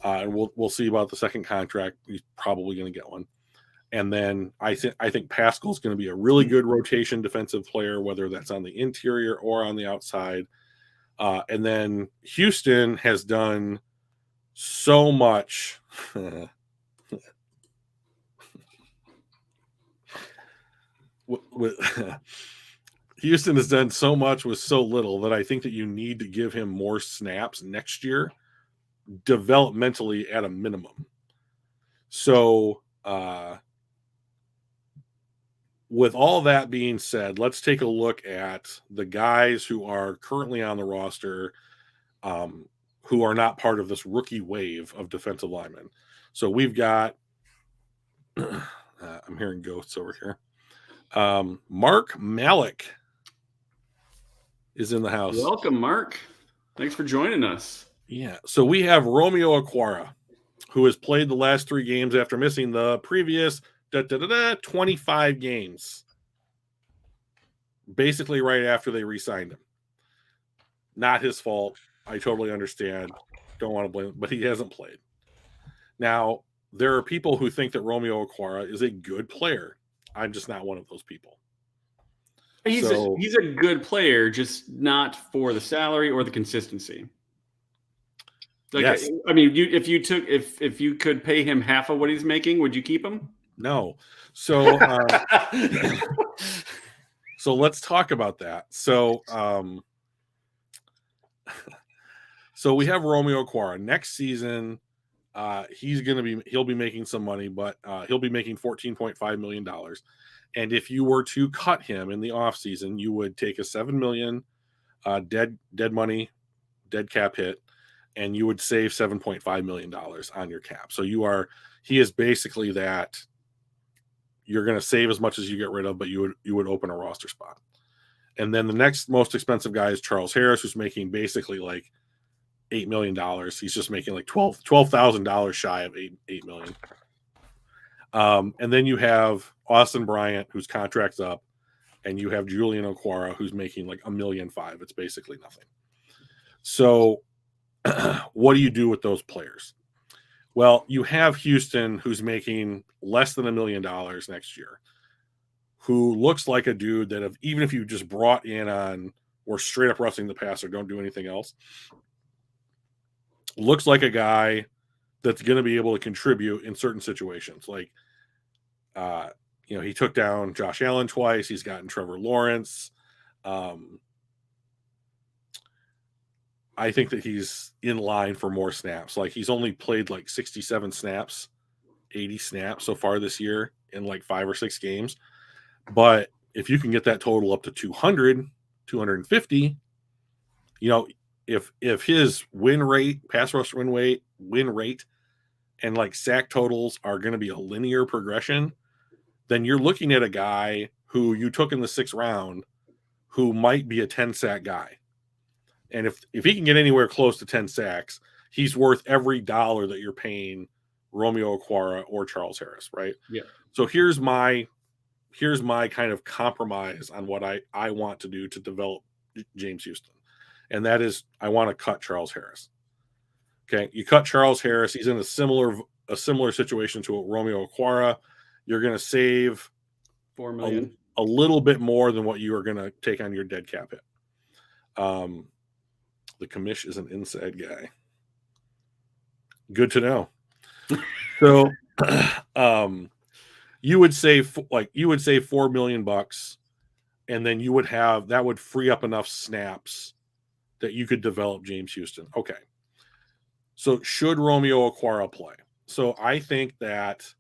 And we'll see about the second contract. He's probably going to get one. And then I think Pascal's going to be a really good rotation defensive player, whether that's on the interior or on the outside. And then Houston has done so much. Houston has done so much with so little that I think that you need to give him more snaps next year, developmentally at a minimum. So, with all that being said, let's take a look at the guys who are currently on the roster, who are not part of this rookie wave of defensive linemen. So we've got, I'm hearing ghosts over here. Mark Malik is in the house. Welcome, Mark. Thanks for joining us. Yeah. So we have Romeo Okwara, who has played the last 3 games after missing the previous 25 games. Basically right after they re-signed him. Not his fault. I totally understand. Don't want to blame him, but he hasn't played. Now, there are people who think that Romeo Okwara is a good player. I'm just not one of those people. He's a good player, just not for the salary or the consistency. Like, yes. I mean, if you could pay him half of what he's making, would you keep him? No. So, so let's talk about that. So, so we have Romeo Okwara next season. He'll be making some money, but he'll be making $14.5 million. And if you were to cut him in the offseason, you would take a $7 million dead cap hit, and you would save $7.5 million on your cap. So he is basically that you're going to save as much as you get rid of, but you would open a roster spot. And then the next most expensive guy is Charles Harris, who's making basically like $8 million. He's just making like $12,000 shy of $8 million. And then you have Austin Bryant, whose contract's up, and you have Julian Okwara, who's making like $1.5 million. It's basically nothing. So what do you do with those players? Well, you have Houston, who's making less than $1 million next year, who looks like a dude that even if you just brought in on or straight up rushing the passer, don't do anything else, looks like a guy that's going to be able to contribute in certain situations. Like, he took down Josh Allen twice. He's gotten Trevor Lawrence. I think that he's in line for more snaps. Like, he's only played like 67 snaps, 80 snaps so far this year in like 5 or 6 games. But if you can get that total up to 200, 250, if his win rate, pass rush win rate, and like sack totals are going to be a linear progression, then you're looking at a guy who you took in the 6th round who might be a 10 sack guy. And if he can get anywhere close to 10 sacks, he's worth every dollar that you're paying Romeo Okwara or Charles Harris, right? Yeah. So here's my kind of compromise on what I want to do to develop James Houston. And that is, I want to cut Charles Harris. Okay, you cut Charles Harris. He's in a similar situation to Romeo Okwara. You're going to save $4 million, a little bit more than what you are going to take on your dead cap hit. The commish is an inside guy. Good to know. So, you would save $4 million, and then you would have that would free up enough snaps that you could develop James Houston. Okay. So should Romeo Okwara play? So I think that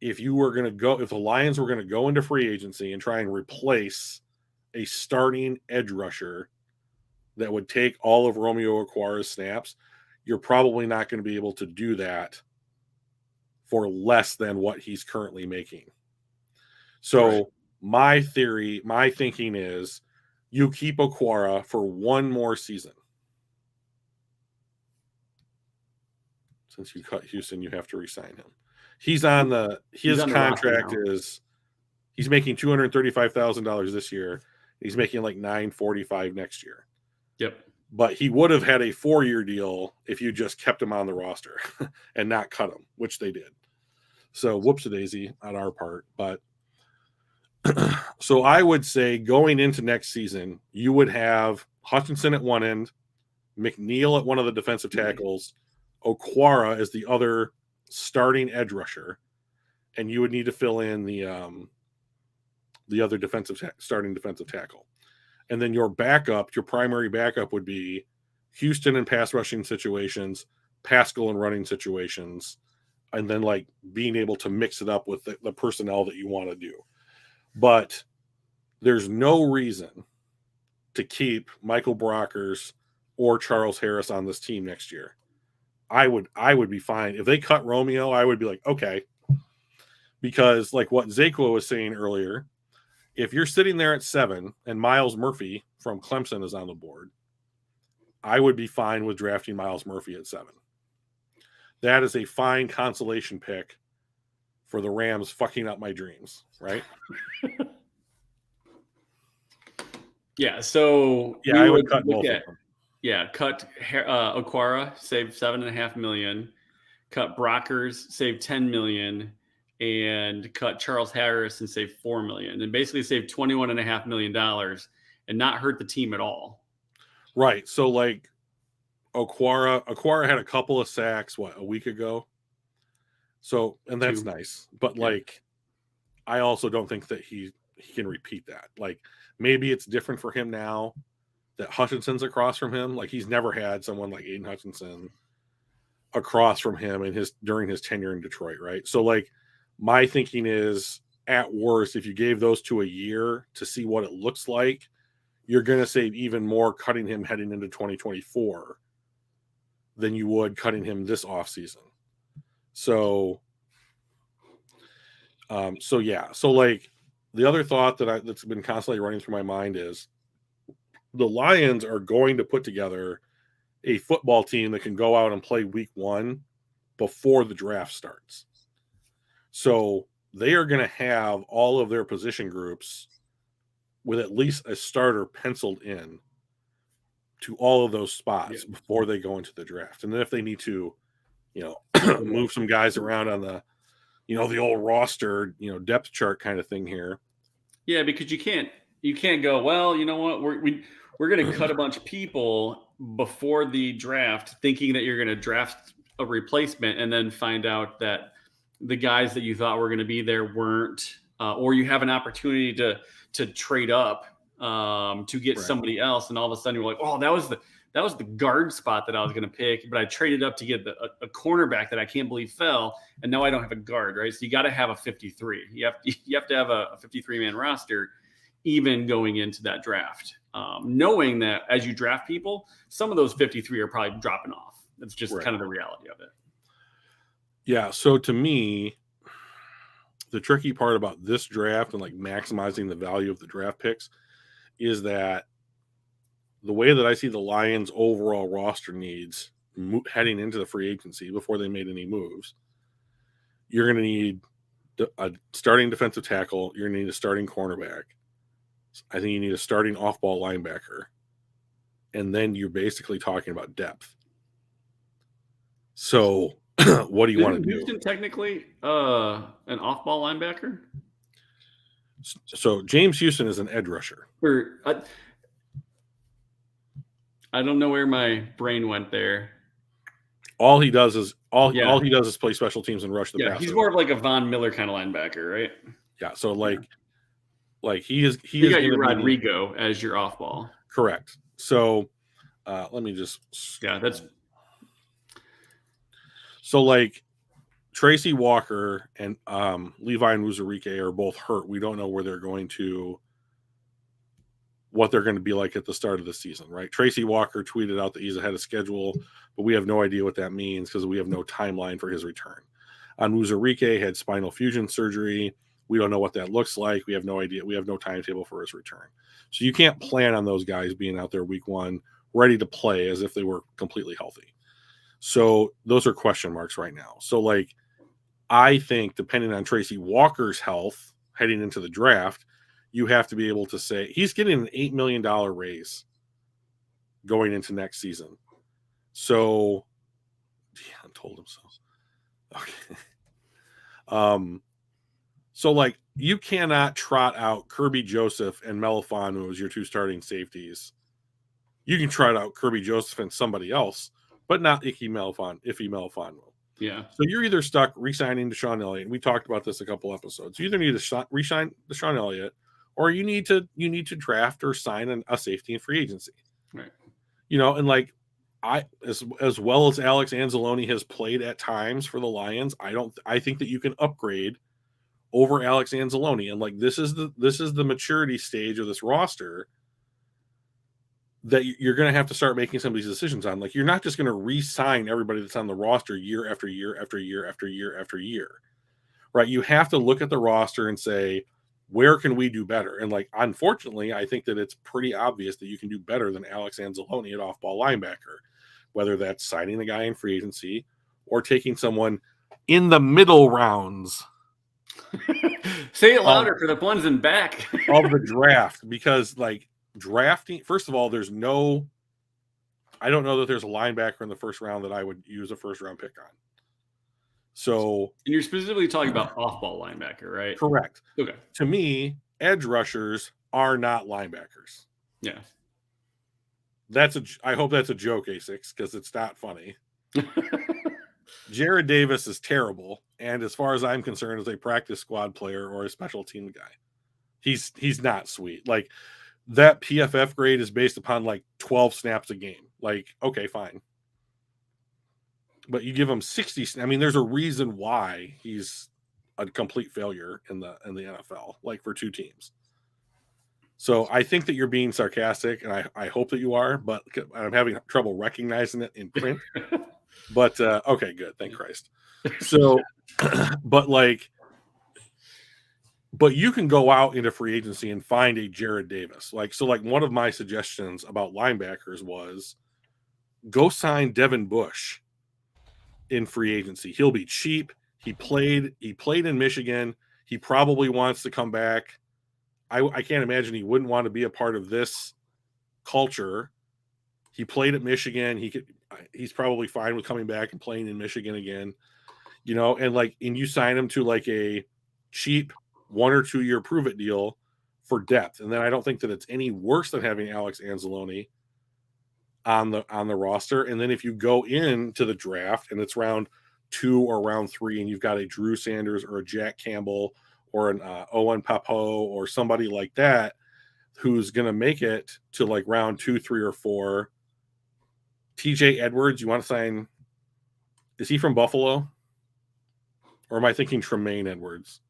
if the Lions were going to go into free agency and try and replace a starting edge rusher that would take all of Romeo Okwara's snaps, you're probably not going to be able to do that for less than what he's currently making. So my thinking is you keep Okwara for one more season. Since you cut Houston, you have to re-sign him. His contract is he's making $235,000 this year. He's making like $945,000 next year. Yep. But he would have had a 4-year deal if you just kept him on the roster and not cut him, which they did. So whoops-a-daisy on our part. But so I would say going into next season, you would have Hutchinson at one end, McNeil at one of the defensive tackles, Okwara as the other starting edge rusher, and you would need to fill in the other starting defensive tackle. And then your primary backup would be Houston in pass rushing situations, Pascal in running situations, and then like being able to mix it up with the personnel that you want to do. But there's no reason to keep Michael Brockers or Charles Harris on this team next year. I would be fine. If they cut Romeo, I would be like, okay. Because like what Zakwa was saying earlier, if you're sitting there at 7 and Miles Murphy from Clemson is on the board, I would be fine with drafting Miles Murphy at 7. That is a fine consolation pick for the Rams fucking up my dreams, right? Yeah, so yeah, I would cut both of them. Yeah, cut Okwara, save $7.5 million. Cut Brockers, save $10 million. And cut Charles Harris and save $4 million, and basically save $21.5 million and not hurt the team at all. Right. So like Okwara had a couple of sacks a week ago. So and that's nice, but like I also don't think that he can repeat that. Like maybe it's different for him now that Hutchinson's across from him. Like he's never had someone like Aiden Hutchinson across from him during his tenure in Detroit, right? So like my thinking is, at worst, if you gave those two a year to see what it looks like, you're going to save even more cutting him heading into 2024 than you would cutting him this offseason. So yeah. So like the other thought that's been constantly running through my mind is the Lions are going to put together a football team that can go out and play week 1 before the draft starts. So they are going to have all of their position groups with at least a starter penciled in to all of those spots before they go into the draft. And then if they need to, move some guys around on the, the old roster, depth chart kind of thing here. Yeah, because you can't go, well, you know what, we're going to cut a bunch of people before the draft, thinking that you're going to draft a replacement, and then find out that the guys that you thought were going to be there weren't, or you have an opportunity to trade up to get somebody else, and all of a sudden you're like, oh, that was the guard spot that I was going to pick, but I traded up to get a cornerback that I can't believe fell, and now I don't have a guard, right? So you got to have a 53. You have to have a 53-man roster, even going into that draft, knowing that as you draft people, some of those 53 are probably dropping off. That's just kind of the reality of it. Yeah, so to me, the tricky part about this draft and like maximizing the value of the draft picks is that the way that I see the Lions' overall roster needs heading into the free agency before they made any moves, you're going to need a starting defensive tackle. You're going to need a starting cornerback. I think you need a starting off-ball linebacker. And then you're basically talking about depth. So what do you want to do? Houston technically an off-ball linebacker? So James Houston is an edge rusher. I don't know where my brain went there. All he does is play special teams and rush the passer. He's more of like a Von Miller kind of linebacker, right? Yeah. So like Like he is You got going your to be Rodrigo as your off ball. correct. So let me just that's so like Tracy Walker and Levi and Muzurike are both hurt. We don't know what they're going to be like at the start of the season, right? Tracy Walker tweeted out that he's ahead of schedule, but we have no idea what that means because we have no timeline for his return. Muzurike had spinal fusion surgery. We don't know what that looks like. We have no idea. We have no timetable for his return. So you can't plan on those guys being out there week one, ready to play as if they were completely healthy. So those are question marks right now. So like, I think depending on Tracy Walker's health heading into the draft, you have to be able to say he's getting an $8 million raise going into next season. So I told him so. Okay. So like you cannot trot out Kirby Joseph and Melifanu as your two starting safeties. You can trot out Kirby Joseph and somebody else, but not Iffy Melifanu. Yeah. So you're either stuck re-signing Deshaun Elliott, and we talked about this a couple episodes. You either need to re-sign Deshaun Elliott, or you need to draft or sign a safety in free agency. Right. And like as well as Alex Anzalone has played at times for the Lions, I think that you can upgrade over Alex Anzalone, and like this is the maturity stage of this roster that you're going to have to start making some of these decisions on. Like you're not just going to re-sign everybody that's on the roster year after year after year after year after year, right? You have to look at the roster and say, where can we do better? And like, unfortunately, I think that it's pretty obvious that you can do better than Alex Anzalone at off-ball linebacker, whether that's signing a guy in free agency or taking someone in the middle rounds. Say it louder for the ones in back of the draft, because like drafting, first of all, I don't know that there's a linebacker in the first round that I would use a first round pick on. So and you're specifically talking about off-ball linebacker, right? Correct. Okay. To me, edge rushers are not linebackers. Yeah. I hope that's a joke, A6, because it's not funny. Jared Davis is terrible, and as far as I'm concerned, is a practice squad player or a special team guy. He's not sweet. Like that PFF grade is based upon like 12 snaps a game. Like, okay, fine. But you give him 60. I mean, there's a reason why he's a complete failure in the NFL, like for two teams. So I think that you're being sarcastic, and I hope that you are, but I'm having trouble recognizing it in print. But okay, good. Thank Christ. So, but you can go out into free agency and find a Jared Davis. Like one of my suggestions about linebackers was go sign Devin Bush in free agency. He'll be cheap. He played in Michigan. He probably wants to come back. I can't imagine he wouldn't want to be a part of this culture. He played at Michigan. He's probably fine with coming back and playing in Michigan again, and you sign him to like a cheap 1 or 2 year prove it deal for depth. And then I don't think that it's any worse than having Alex Anzalone on the roster. And then if you go into the draft and it's round 2 or round 3 and you've got a Drew Sanders or a Jack Campbell or an Owen Papo or somebody like that who's going to make it to like round 2, 3, or 4. TJ Edwards, you want to sign? Is he from Buffalo? Or am I thinking Tremaine Edwards?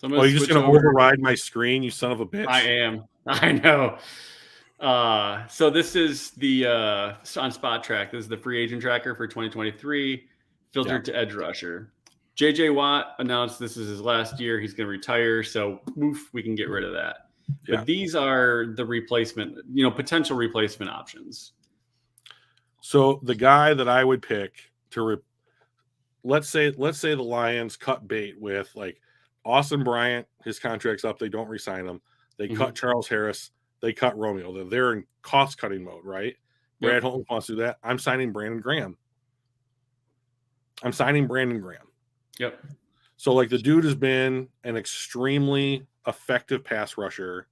You're just going to override my screen, you son of a bitch. I am. I know. So this is the on Spot Track. This is the free agent tracker for 2023, filtered to edge rusher. JJ Watt announced this is his last year. He's going to retire. So we can get rid of that. But these are the replacement, potential replacement options. So the guy that I would pick to let's say the Lions cut bait with like Austin Bryant, his contract's up. They don't re-sign him. They cut Charles Harris. They cut Romeo. They're in cost-cutting mode, right? Brad Holmes wants to do that. I'm signing Brandon Graham. Yep. So like the dude has been an extremely effective pass rusher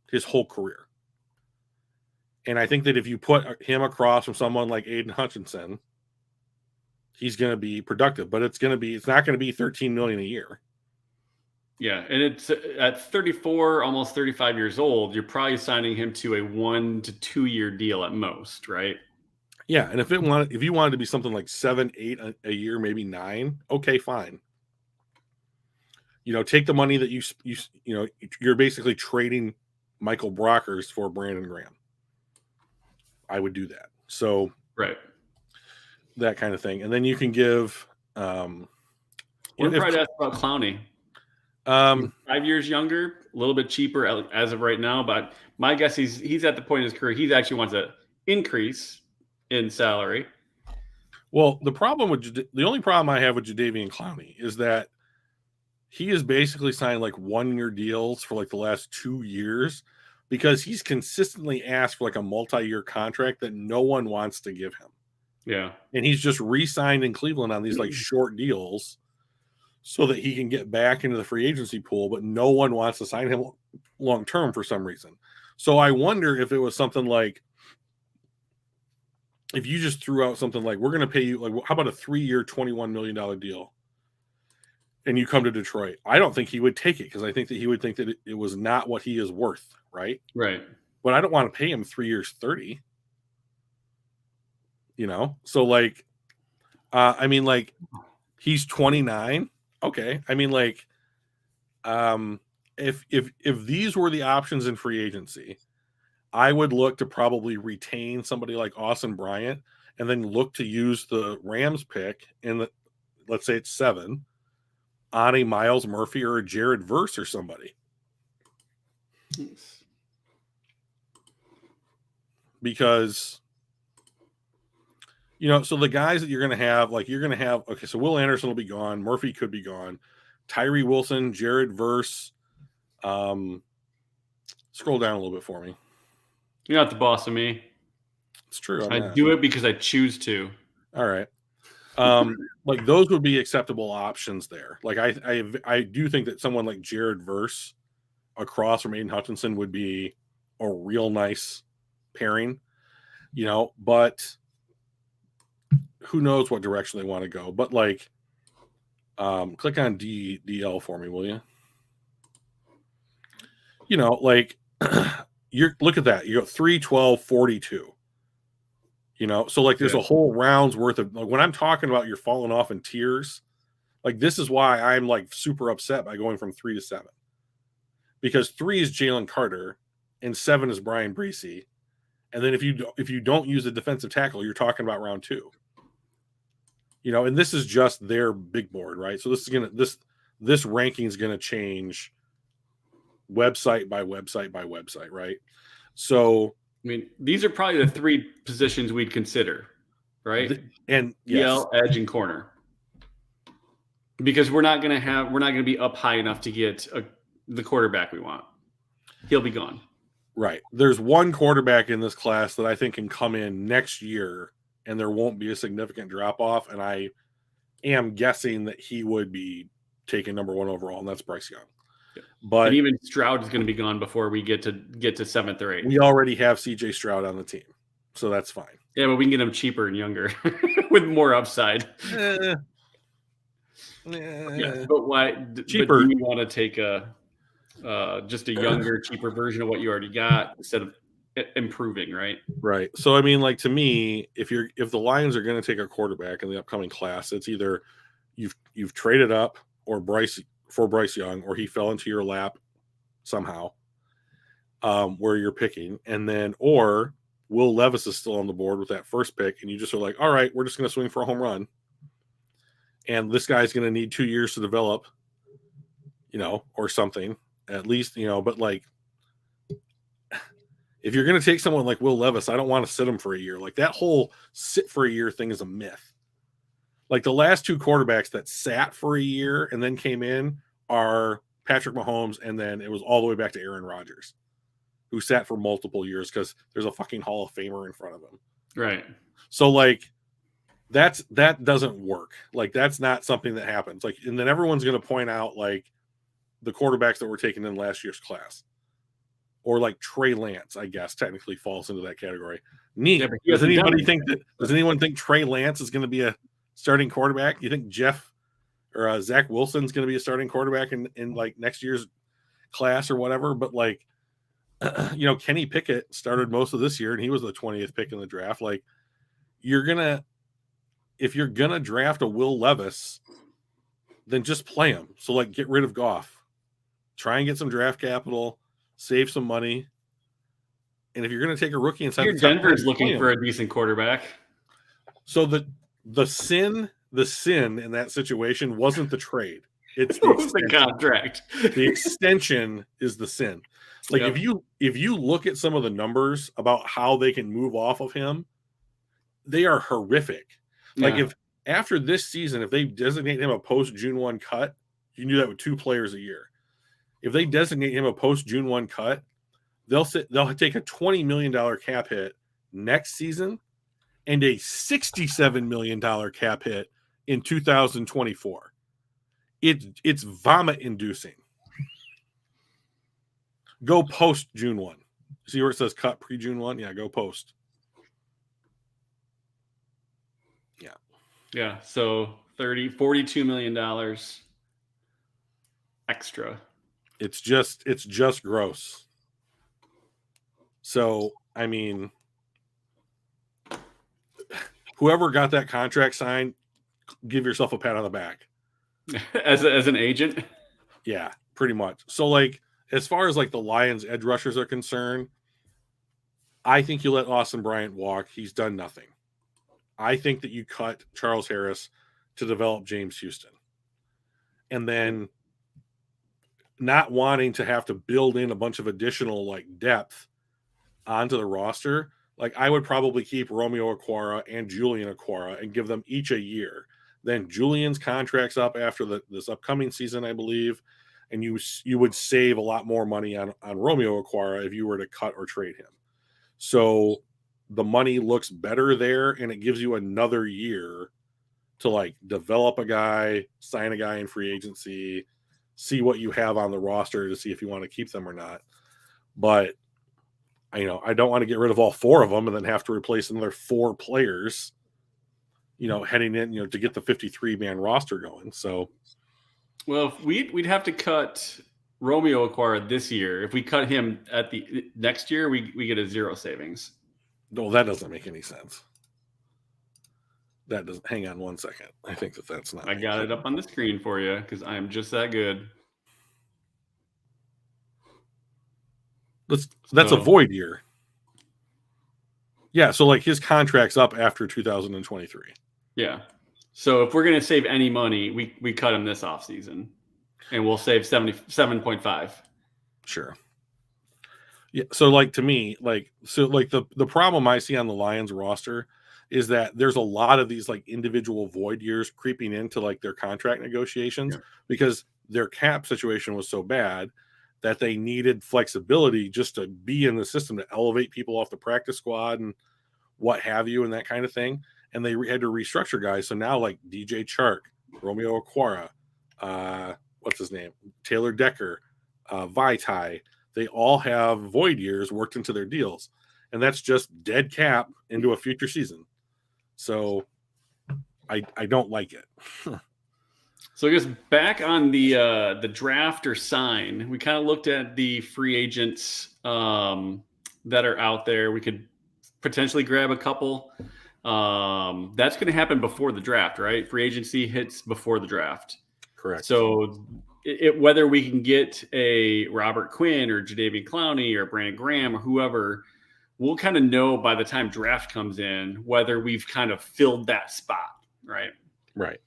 his whole career. And I think that if you put him across from someone like Aiden Hutchinson, he's going to be productive, but it's not going to be $13 million a year. Yeah, and it's at 34, almost 35 years old, you're probably signing him to a 1 to 2 year deal at most, right? Yeah, and if you wanted to be something like 7, 8 a year, maybe 9, okay, fine. Take the money that you're basically trading Michael Brockers for Brandon Graham. I would do that. So right, that kind of thing, and then you can give. We're probably asked about Clowney. 5 years younger, a little bit cheaper as of right now, but my guess he's at the point in his career he actually wants an increase in salary. Well, the only problem I have with Jadeveon Clowney is that he has basically signed like 1-year deals for like the last 2 years because he's consistently asked for like a multi-year contract that no one wants to give him. Yeah. And he's just re-signed in Cleveland on these like short deals so that he can get back into the free agency pool, but no one wants to sign him long term for some reason. So I wonder if it was something like, if you just threw out something like, we're going to pay you, like, how about a 3-year, $21 million deal? And you come to Detroit. I don't think he would take it because I think that he would think that it was not what he is worth, right? Right. But I don't want to pay him 3 years, 30. So like, I mean, like, he's 29. Okay. I mean, like, if these were the options in free agency, I would look to probably retain somebody like Austin Bryant and then look to use the Rams pick let's say it's 7 on a Miles Murphy or a Jared Verse or somebody. Because, so the guys that you're going to have, okay, so Will Anderson will be gone. Murphy could be gone. Tyree Wilson, Jared Verse. Scroll down a little bit for me. You're not the boss of me. It's true. I do it because I choose to. All right. Like those would be acceptable options there. Like I do think that someone like Jared Verse across from Aiden Hutchinson would be a real nice pairing, but who knows what direction they want to go. But like, click on DL for me, will you? Like look at that. You go 3, 12, 42. So like there's a whole round's worth of, like, when I'm talking about you're falling off in tiers, like this is why I'm like super upset by going from 3 to 7, because 3 is Jalen Carter and 7 is Brian Breesy, and then if you don't use the defensive tackle, you're talking about round 2. And this is just their big board, right? So this ranking is gonna change website by website by website, right? So I mean, these are probably the 3 positions we'd consider, right? And yes. Edge, and corner, because we're not going to be up high enough to get the quarterback we want. He'll be gone. Right. There's one quarterback in this class that I think can come in next year, and there won't be a significant drop off. And I am guessing that he would be taken number 1 overall, and that's Bryce Young. But and even Stroud is going to be gone before we get to 7th or 8th. We already have CJ Stroud on the team, so that's fine. Yeah, but we can get him cheaper and younger with more upside. Yeah, but why? Cheaper? But do you want to take just a younger, cheaper version of what you already got instead of improving, right? Right. So I mean, like, to me, if the Lions are going to take a quarterback in the upcoming class, it's either you've traded up or Bryce Young, or he fell into your lap somehow, where you're picking, and then or Will Levis is still on the board with that first pick, and you just are like, all right, we're just going to swing for a home run, and this guy's going to need 2 years to develop, or something at least, but like, if you're going to take someone like Will Levis, I don't want to sit him for a year. Like, that whole sit for a year thing is a myth. Like, the last 2 quarterbacks that sat for a year and then came in are Patrick Mahomes, and then it was all the way back to Aaron Rodgers, who sat for multiple years because there's a fucking Hall of Famer in front of him. Right. So, like, that doesn't work. Like, that's not something that happens. Like, and then everyone's going to point out, like, the quarterbacks that were taken in last year's class. Or like Trey Lance, I guess, technically falls into that category. Neat. Yeah, does anyone think Trey Lance is going to be a starting quarterback? You think or Zach Wilson's going to be a starting quarterback in like next year's class or whatever. But like, Kenny Pickett started most of this year and he was the 20th pick in the draft. Like, if you're gonna draft a Will Levis, then just play him. So like, get rid of Goff, try and get some draft capital, save some money. And if you're going to take a rookie inside the top Denver's 10, looking for a decent quarterback. So the sin in that situation wasn't the trade. It's the contract. The extension is the sin. Like, if you look at some of the numbers about how they can move off of him, they are horrific. Like, if after this season, if they designate him a post June 1 cut, you can do that with 2 players a year. If they designate him a post June 1 cut, they'll take a $20 million cap hit next season and a $67 million cap hit in 2024. It's vomit inducing. Go post June 1. See where it says cut pre June 1? Yeah, go post. Yeah. Yeah. So $42 million extra. It's just gross. So, I mean, whoever got that contract signed, give yourself a pat on the back. As an agent? Yeah, pretty much. So, like, as far as like the Lions edge rushers are concerned, I think you let Austin Bryant walk. He's done nothing. I think that you cut Charles Harris to develop James Houston. And then not wanting to have to build in a bunch of additional like depth onto the roster, like I would probably keep Romeo Okwara and Julian Okwara and give them each a year. Then Julian's contract's up after this upcoming season, I believe, and you would save a lot more money on Romeo Okwara if you were to cut or trade him. So the money looks better there, and it gives you another year to like develop a guy, sign a guy in free agency, see what you have on the roster to see if you want to keep them or not. But I don't want to get rid of all 4 of them and then have to replace another 4 players, heading in, to get the 53-man roster going. So, well, we'd have to cut Romeo Okwara this year. If we cut him at the next year, we get a 0 savings. No, that doesn't make any sense. That doesn't. Hang on one second. I think that's not. I got it up on the screen for you because I am just that good. That's a void year. Yeah, so like his contract's up after 2023. Yeah. So if we're going to save any money, we cut him this offseason, and we'll save 77.5. Sure. Yeah. So like to me, the problem I see on the Lions roster is that there's a lot of these like individual void years creeping into like their contract negotiations because their cap situation was so bad that they needed flexibility just to be in the system to elevate people off the practice squad and what have you and that kind of thing. And they had to restructure guys. So now like DJ Chark, Romeo Okwara, what's his name? Taylor Decker, Vaitai, they all have void years worked into their deals. And that's just dead cap into a future season. So I don't like it. So I guess back on the draft or sign, we kind of looked at the free agents that are out there. We could potentially grab a couple. That's going to happen before the draft, right? Free agency hits before the draft. Correct. So whether we can get a Robert Quinn or Jadeveon Clowney or Brandon Graham or whoever, we'll kind of know by the time draft comes in whether we've kind of filled that spot, right? Right.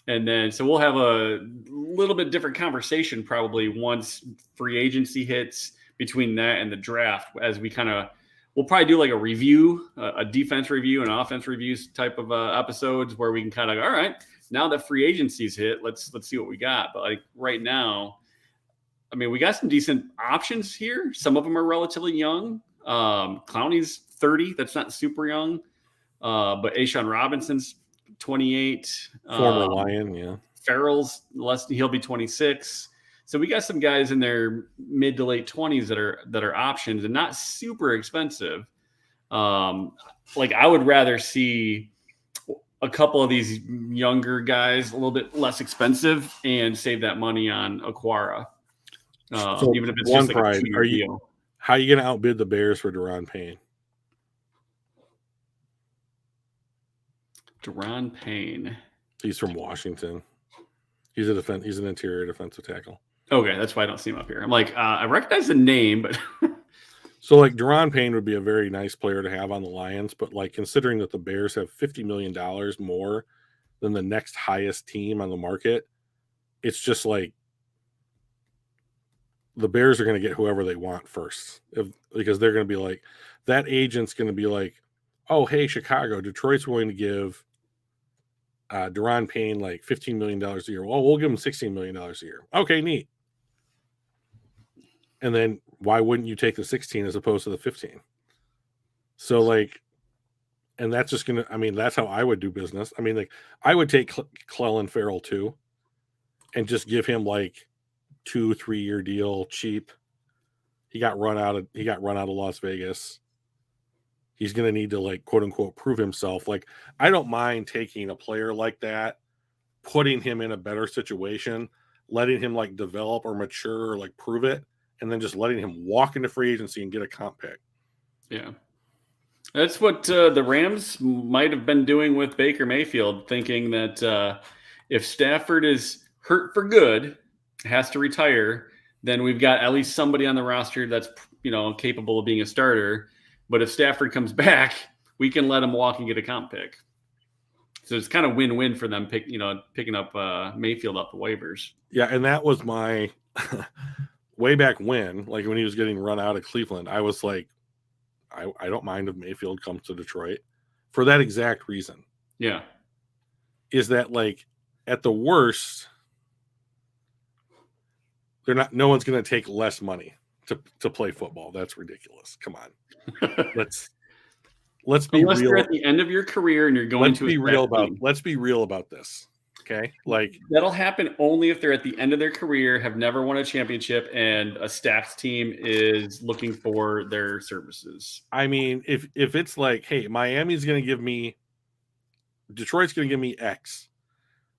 And then, so we'll have a little bit different conversation probably once free agency hits between that and the draft, as we'll probably do like a review, a defense review and offense reviews type of episodes where we can kind of, all right, now that free agency's hit, let's see what we got. But like right now, I mean, we got some decent options here. Some of them are relatively young. Clowney's 30. That's not super young. But Ashawn Robinson's 28. Former Lion, yeah. Farrell's he'll be 26. So we got some guys in their mid to late 20s that are options and not super expensive. Like I would rather see a couple of these younger guys a little bit less expensive and save that money on Aquara. So Even if it's one just like a pride, 2-year deal. how are you going to outbid the Bears for Deron Payne? Deron Payne. He's from Washington. He's an interior defensive tackle. Okay, that's why I don't see him up here. I'm like, I recognize the name, but so like Deron Payne would be a very nice player to have on the Lions, but like considering that the Bears have $50 million more than the next highest team on the market, it's just like the Bears are going to get whoever they want first, because they're going to be like, that agent's going to be like, oh, hey, Chicago, Detroit's willing to give Deron Payne like $15 million a year. Well, we'll give him $16 million a year. Okay, neat. And then why wouldn't you take the 16 as opposed to the 15? So like, and that's just going to, I mean, that's how I would do business. I mean, like I would take Clellan Ferrell too and just give him like 2-3 year deal, cheap. He got run out of Las Vegas. He's going to need to like quote unquote prove himself. Like I don't mind taking a player like that, putting him in a better situation, letting him like develop or mature or like prove it, and then just letting him walk into free agency and get a comp pick. Yeah. That's what the Rams might have been doing with Baker Mayfield, thinking that if Stafford is hurt for good, has to retire, then we've got at least somebody on the roster that's, capable of being a starter. But if Stafford comes back, we can let him walk and get a comp pick. So it's kind of win-win for them picking up Mayfield off the waivers. Yeah, and that was my way back when, like when he was getting run out of Cleveland, I was like, I don't mind if Mayfield comes to Detroit for that exact reason. Yeah. Is that like at the worst, no one's going to take less money to play football. That's ridiculous. Come on. Let's be Unless real. you're at the end of your career and you're going let's be real about this. Okay. Like that'll happen only if they're at the end of their career, have never won a championship, and a stacked team is looking for their services. I mean, if it's like, hey, Detroit's going to give me X,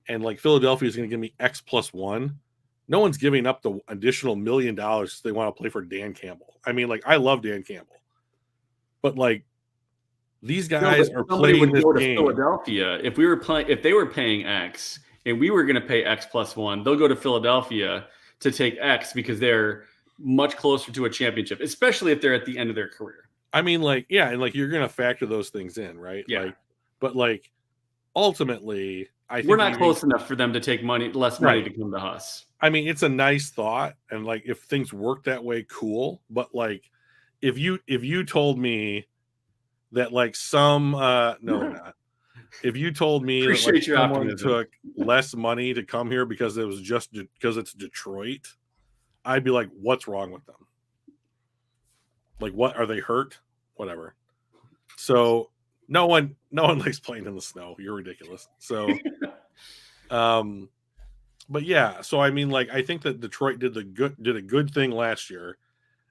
and like Philadelphia's going to give me X plus 1, no one's giving up the additional $1 million if they want to play for Dan Campbell. I mean, like I love Dan Campbell, but like these guys are playing this game. Philadelphia, if they were paying X and we were going to pay X plus 1, they'll go to Philadelphia to take X because they're much closer to a championship, especially if they're at the end of their career. I mean, like, yeah, and like you're going to factor those things in, right? Yeah. Like, but like ultimately, I think we're not close enough for them to take less money to come to us. I mean, it's a nice thought, and like if things work that way, cool. But like, if you told me that like not. If you told me that like someone took less money to come here because it was just because it's Detroit, I'd be like, what's wrong with them? Like, what are they hurt? Whatever. So no one likes playing in the snow. You're ridiculous. So, but yeah. So I mean, like, I think that Detroit did a good thing last year,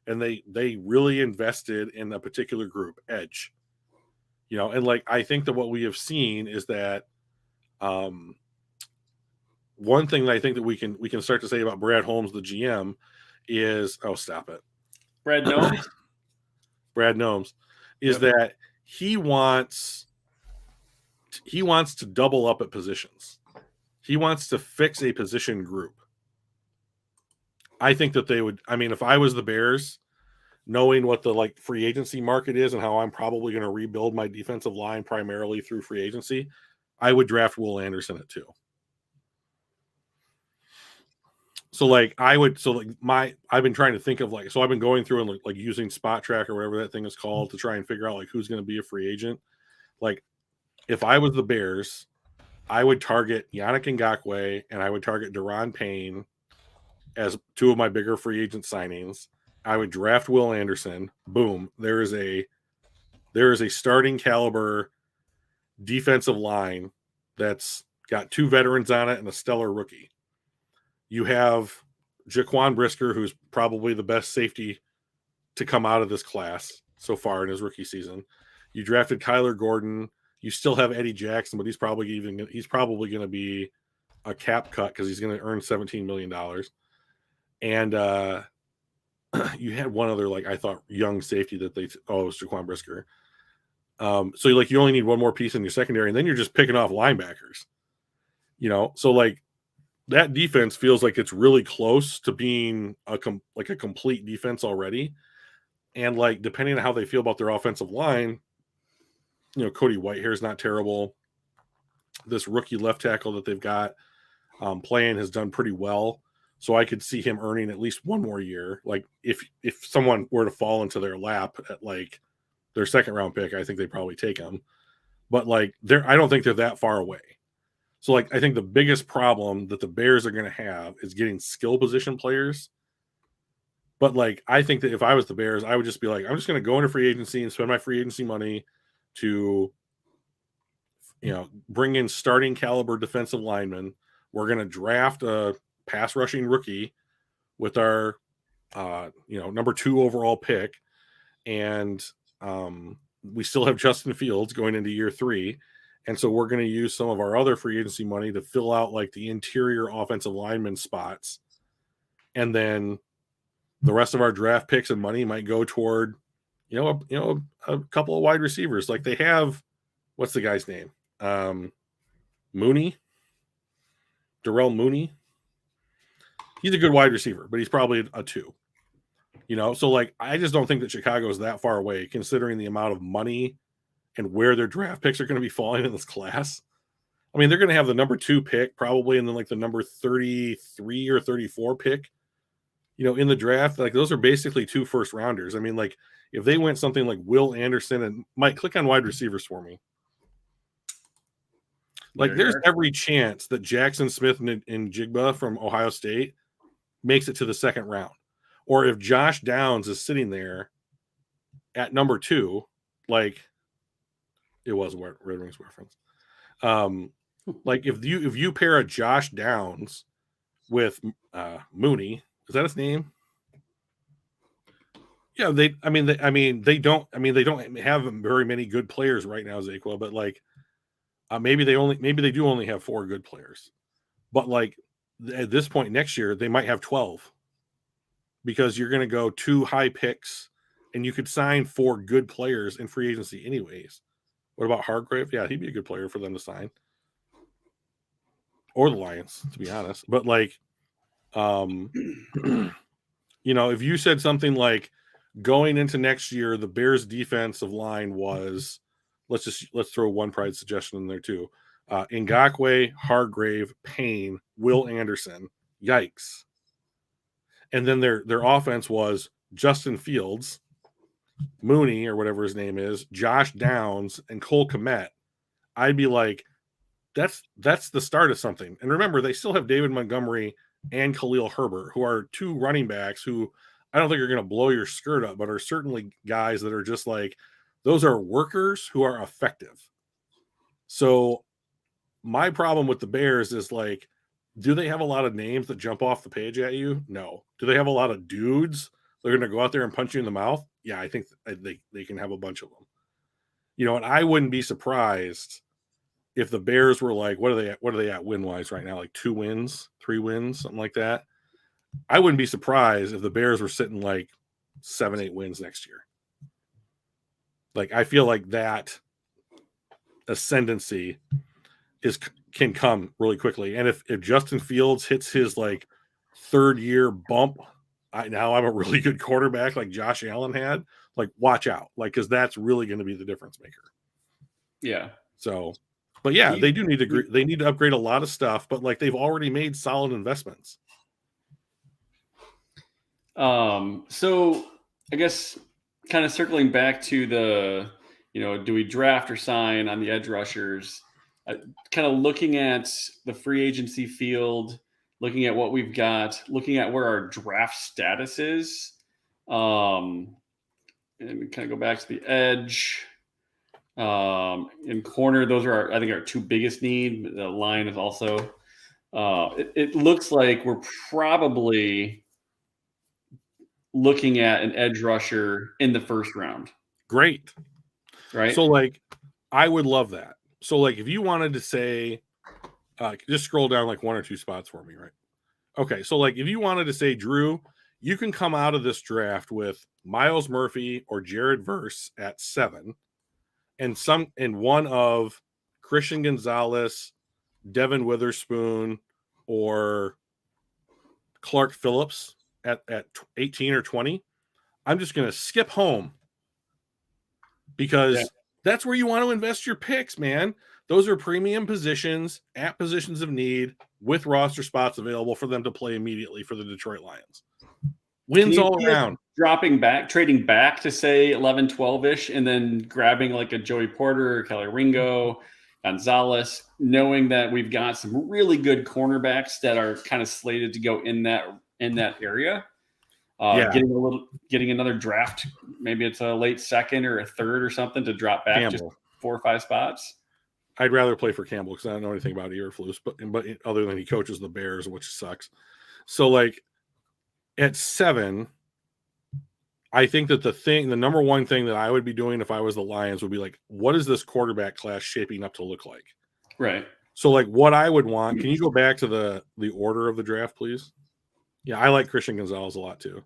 and they really invested in a particular group, edge. And like I think that what we have seen is that one thing that I think that we can start to say about Brad Holmes, the GM, is stop it. Brad Gnomes is that he wants to double up at positions. He wants to fix a position group. I think that they would. I mean, if I was the Bears, knowing what the like free agency market is and how I'm probably going to rebuild my defensive line primarily through free agency, I would draft Will Anderson at 2. So like I've been trying to think of like, so I've been going through and like using Spot Track or whatever that thing is called to try and figure out like who's going to be a free agent. Like if I was the Bears, I would target Yannick Ngakoue and I would target Deron Payne as 2 of my bigger free agent signings. I would draft Will Anderson. Boom. There is a starting caliber defensive line that's got 2 veterans on it and a stellar rookie. You have Jaquan Brisker, who's probably the best safety to come out of this class so far in his rookie season. You drafted Kyler Gordon. You still have Eddie Jackson, but he's probably going to be a cap cut because he's going to earn $17 million. And you had one other, like, I thought, young safety that it was Jaquan Brisker. So like you only need one more piece in your secondary, and then you're just picking off linebackers. So like that defense feels like it's really close to being a complete defense already. And like depending on how they feel about their offensive line, Cody Whitehair is not terrible. This rookie left tackle that they've got playing has done pretty well. So I could see him earning at least one more year. Like if someone were to fall into their lap at like their second round pick, I think they'd probably take him. But like I don't think they're that far away. So like I think the biggest problem that the Bears are going to have is getting skill position players. But like I think that if I was the Bears, I would just be like, I'm just going to go into free agency and spend my free agency money to bring in starting caliber defensive linemen. We're going to draft a pass rushing rookie with our number 2 overall pick, and we still have Justin Fields going into year 3, and so we're going to use some of our other free agency money to fill out like the interior offensive lineman spots, and then the rest of our draft picks and money might go toward a couple of wide receivers. Like they have, what's the guy's name? Darrell Mooney. He's a good wide receiver, but he's probably a 2. So like I just don't think that Chicago is that far away, considering the amount of money and where their draft picks are going to be falling in this class. I mean, they're going to have the number 2 pick probably, and then like the number 33 or 34 pick, in the draft. Like those are basically 2 first rounders. I mean, like if they went something like Will Anderson, and Mike, click on wide receivers for me. Like there's every chance that Jackson Smith and Jigba from Ohio State makes it to the second round. Or if Josh Downs is sitting there at number 2, like it was a Red Wings reference. Like if you pair a Josh Downs with Mooney, is that his name? Yeah, they don't have very many good players right now, Zaquil, but like maybe they do only have 4 good players. But like at this point next year, they might have 12. Because you're going to go 2 high picks, and you could sign 4 good players in free agency anyways. What about Hargrave? Yeah, he'd be a good player for them to sign. Or the Lions, to be honest. But like, if you said something like going into next year, the Bears defensive line was, let's throw one pride suggestion in there too. Ngakoue, Hargrave, Payne, Will Anderson. Yikes. And then their offense was Justin Fields, Mooney, or whatever his name is, Josh Downs, and Cole Kmet. I'd be like, that's the start of something. And remember, they still have David Montgomery and Khalil Herbert, who are 2 running backs who I don't think are going to blow your skirt up, but are certainly guys that are just like, those are workers who are effective. So my problem with the Bears is like, do they have a lot of names that jump off the page at you? No. Do they have a lot of dudes that are going to go out there and punch you in the mouth? Yeah, I think they can have a bunch of them. And I wouldn't be surprised if the Bears were like, what are they at win-wise right now? Like 2 wins, 3 wins, something like that. I wouldn't be surprised if the Bears were sitting like 7, 8 wins next year. Like I feel like that ascendancy can come really quickly. And if Justin Fields hits his like 3rd year bump, now I'm a really good quarterback like Josh Allen had, like watch out, like because that's really going to be the difference maker. Yeah. So, but yeah, they need to upgrade a lot of stuff, but like they've already made solid investments. So I guess kind of circling back to the, do we draft or sign on the edge rushers? Kind of looking at the free agency field, looking at what we've got, looking at where our draft status is. And we kind of go back to the edge. In corner, those are I think our 2 biggest need. The line is also. It looks like we're probably looking at an edge rusher in the 1st round. Great. Right. So like I would love that. So like if you wanted to say, just scroll down like 1 or 2 spots for me, right? Okay, so like if you wanted to say, Drew, you can come out of this draft with Miles Murphy or Jared Verse at 7, and one of Christian Gonzalez, Devin Witherspoon, or Clark Phillips at 18 or 20. I'm just going to skip home because that's where you want to invest your picks, man. Those are premium positions at positions of need with roster spots available for them to play immediately for the Detroit Lions. Wins all around. Dropping back, trading back to say 11, 12-ish, and then grabbing like a Joey Porter, Kelly Ringo, Gonzalez, knowing that we've got some really good cornerbacks that are kind of slated to go in that area. Getting another draft, maybe it's a late second or a third or something to drop back Campbell. Just 4 or 5 spots. I'd rather play for Campbell because I don't know anything about Eberflus, but other than he coaches the Bears, which sucks. So like at 7, I think that the number one thing that I would be doing if I was the Lions would be like, what is this quarterback class shaping up to look like? Right. So like what I would want, can you go back to the order of the draft, please? Yeah, I like Christian Gonzalez a lot too.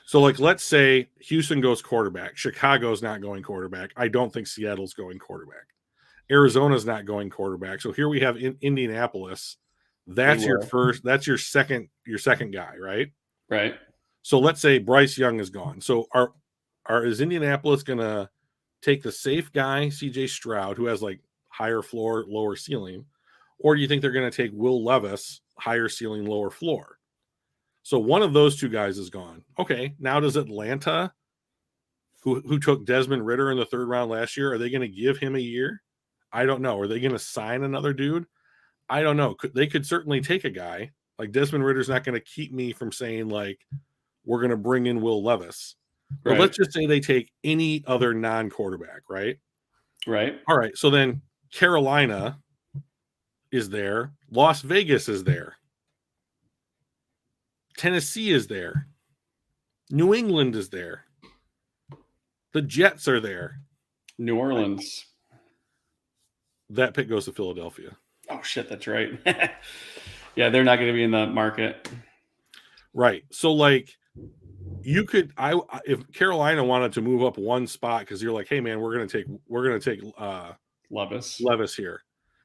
So like let's say Houston goes quarterback, Chicago's not going quarterback. I don't think Seattle's going quarterback. Arizona's not going quarterback. So here we have Indianapolis. That's your first, that's your second guy, right? Right. So let's say Bryce Young is gone. So is Indianapolis gonna take the safe guy, CJ Stroud, who has like higher floor, lower ceiling, or do you think they're gonna take Will Levis, higher ceiling, lower floor? So one of those 2 guys is gone. Okay, now does Atlanta, who took Desmond Ridder in the 3rd round last year, are they going to give him a year? I don't know. Are they going to sign another dude? I don't know. They could certainly take a guy. Like Desmond Ridder's not going to keep me from saying like we're going to bring in Will Levis. But let's just say they take any other non-quarterback, right? Right. All right. So then Carolina is there. Las Vegas is there. Tennessee is there. New England is there. The Jets are there. New Orleans. That pick goes to Philadelphia. Oh, shit, that's right. Yeah, they're not going to be in the market. Right. So, like, you could, if Carolina wanted to move up 1 spot because you're like, hey, man, we're going to take Levis here.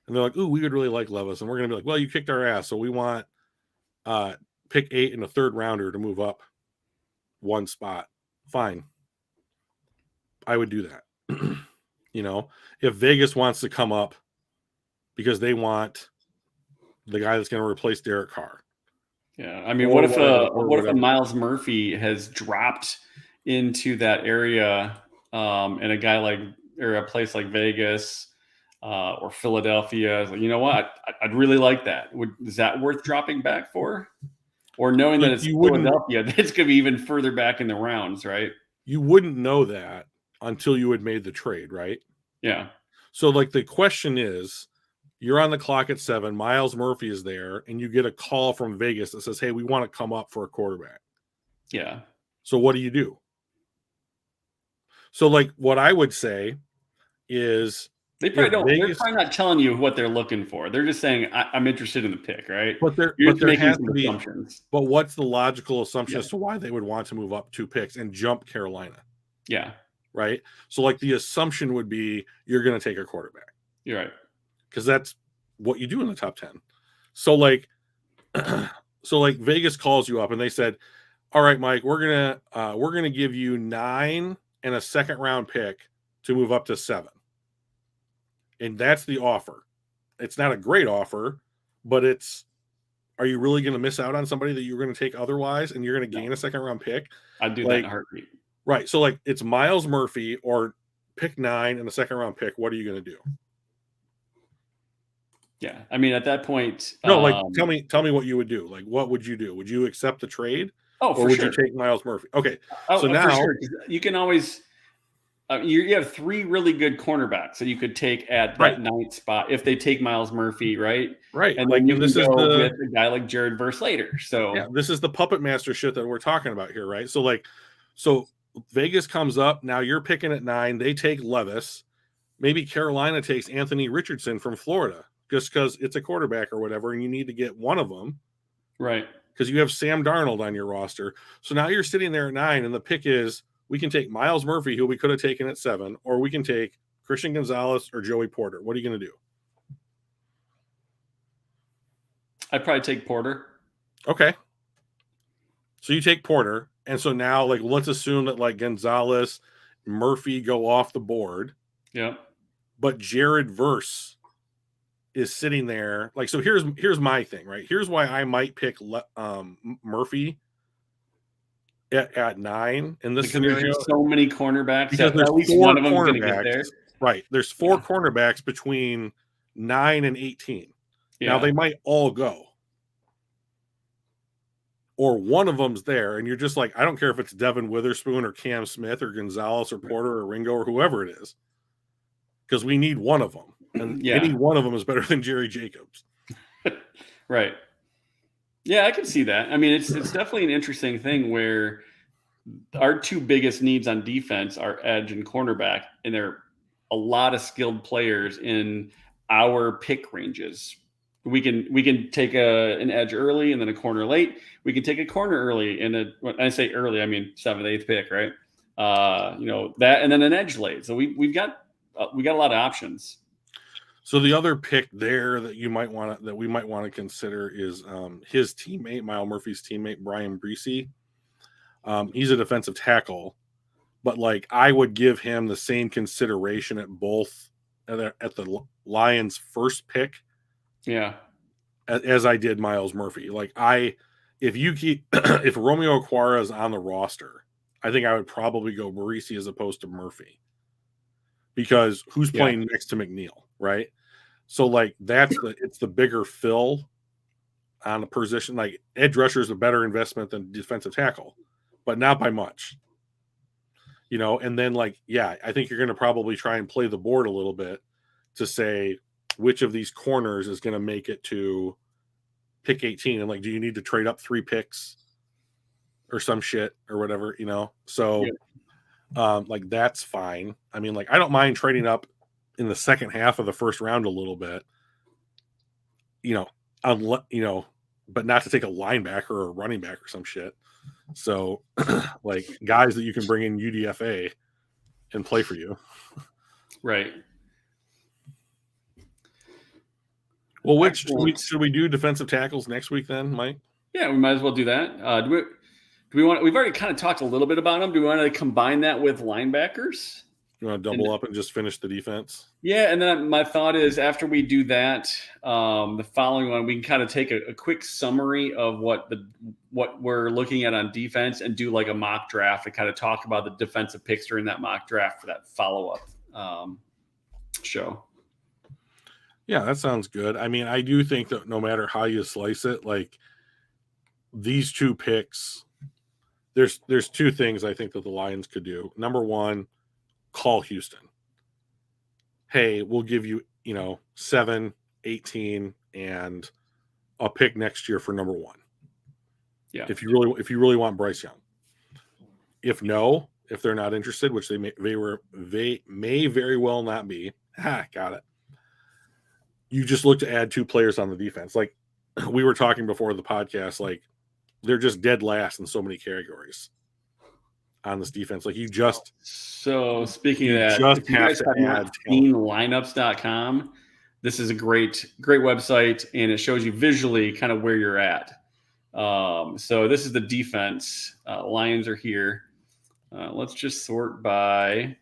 And they're like, ooh, we would really like Levis. And we're going to be like, well, you kicked our ass. So we want pick 8 in a 3rd rounder to move up 1 spot. Fine. I would do that. You know, if Vegas wants to come up because they want the guy that's going to replace Derek Carr. Yeah. I mean, what if a Miles Murphy has dropped into that area and a guy like, or a place like Vegas or Philadelphia is like, you know what? I'd really like that. Is that worth dropping back for? Or knowing that it's Philadelphia, it's going to be even further back in the rounds, right? You wouldn't know that until you had made the trade, right? Yeah. So, like, the question is, you're on the clock at 7, Miles Murphy is there, and you get a call from Vegas that says, hey, we want to come up for a quarterback. Yeah. So what do you do? So, like, what I would say is they probably don't. They're probably not telling you what they're looking for. They're just saying, I'm interested in the pick, right? But there has to be assumptions. But what's the logical assumption as to why they would want to move up 2 picks and jump Carolina? Yeah. Right. So like the assumption would be you're going to take a quarterback. You're right. Because that's what you do in the top 10. So like Vegas calls you up and they said, all right, Mike, we're going to give you 9 and a 2nd round pick to move up to 7. And that's the offer. It's not a great offer, but are you really going to miss out on somebody that you're going to take otherwise and you're going to gain a 2nd round pick? I'd do that in a heartbeat. Right. So like it's Miles Murphy or pick 9 and a 2nd round pick. What are you going to do? Yeah. I mean, at that point. No, like tell me what you would do. Like, what would you do? Would you accept the trade? Oh, or would you take Miles Murphy? Okay. So now you can always, you have 3 really good cornerbacks that you could take at that 9th spot if they take Miles Murphy, right? Right. And then you can go with a guy like Jared Verse later. So yeah, this is the puppet master shit that we're talking about here, right? So Vegas comes up. Now you're picking at 9. They take Levis. Maybe Carolina takes Anthony Richardson from Florida just because it's a quarterback or whatever, and you need to get one of them. Right. Because you have Sam Darnold on your roster. So now you're sitting there at 9, and the pick is we can take Miles Murphy, who we could have taken at 7, or we can take Christian Gonzalez or Joey Porter. What are you going to do? I'd probably take Porter. Okay. So you take Porter. And so now, like, let's assume that, like, Gonzalez, Murphy go off the board. Yeah. But Jared Verse is sitting there. Like, so here's my thing, right? Here's why I might pick Murphy at 9 in this scenario. There's so many cornerbacks. Because there's at least 4 one of them is going to get there. Right. There's 4 cornerbacks between 9 and 18. Yeah. Now, they might all go. Or one of them's there, and you're just like, I don't care if it's Devin Witherspoon or Cam Smith or Gonzalez or Porter or Ringo or whoever it is, because we need one of them. And any one of them is better than Jerry Jacobs. Right. Yeah, I can see that. I mean, it's definitely an interesting thing where our 2 biggest needs on defense are edge and cornerback, and there are a lot of skilled players in our pick ranges. We can take an edge early and then a corner late. We can take a corner early when I say early, I mean 7th, 8th pick, right? That, and then an edge late. So we got a lot of options. So the other pick there that we might want to consider is his teammate, Miles Murphy's teammate, Brian Breesy. He's a defensive tackle, but like I would give him the same consideration at the Lions' first pick. Yeah. As I did Miles Murphy. Like if Romeo Okwara is on the roster, I think I would probably go Marisi as opposed to Murphy. Because who's playing next to McNeil, right? So like it's the bigger fill on the position. Like edge rusher is a better investment than defensive tackle, but not by much. And then I think you're going to probably try and play the board a little bit to say which of these corners is going to make it to pick 18. And like, do you need to trade up 3 picks or some shit or whatever, So that's fine. I mean, like, I don't mind trading up in the second half of the first round a little bit, but not to take a linebacker or a running back or some shit. So like guys that you can bring in UDFA and play for you. Right. Well, should we do defensive tackles next week then, Mike? Yeah, we might as well do that. Do we want? We've already kind of talked a little bit about them. Do we want to combine that with linebackers? You want to double up and just finish the defense? Yeah, and then my thought is after we do that, the following one, we can kind of take a quick summary of what we're looking at on defense and do like a mock draft and kind of talk about the defensive picks during that mock draft for that follow-up show. Yeah, that sounds good. I mean, I do think that no matter how you slice it, like these 2 picks, there's 2 things I think that the Lions could do. Number one, call Houston. Hey, we'll give you, 7, 18, and a pick next year for number 1. Yeah. If you really want Bryce Young. If they're not interested, which they may very well not be. Got it. You just look to add 2 players on the defense. Like we were talking before the podcast, like they're just dead last in so many categories on this defense. Like so speaking of that, just have to add lineups.com. This is a great website, and it shows you visually kind of where you're at. So this is the defense. Lions are here. Let's just sort by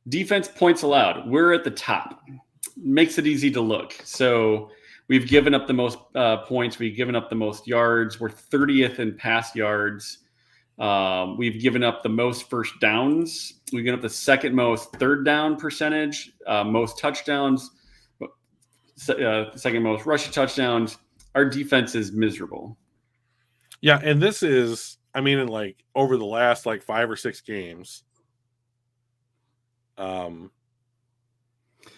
defense points allowed. We're at the top. Makes it easy to look. So we've given up the most points. We've given up the most yards. We're 30th in pass yards. We've given up the most first downs. We've given up the second most third down percentage, most touchdowns, second most rushing touchdowns. Our defense is miserable. Yeah, and this is, I mean, in like over the last like 5 or 6 games.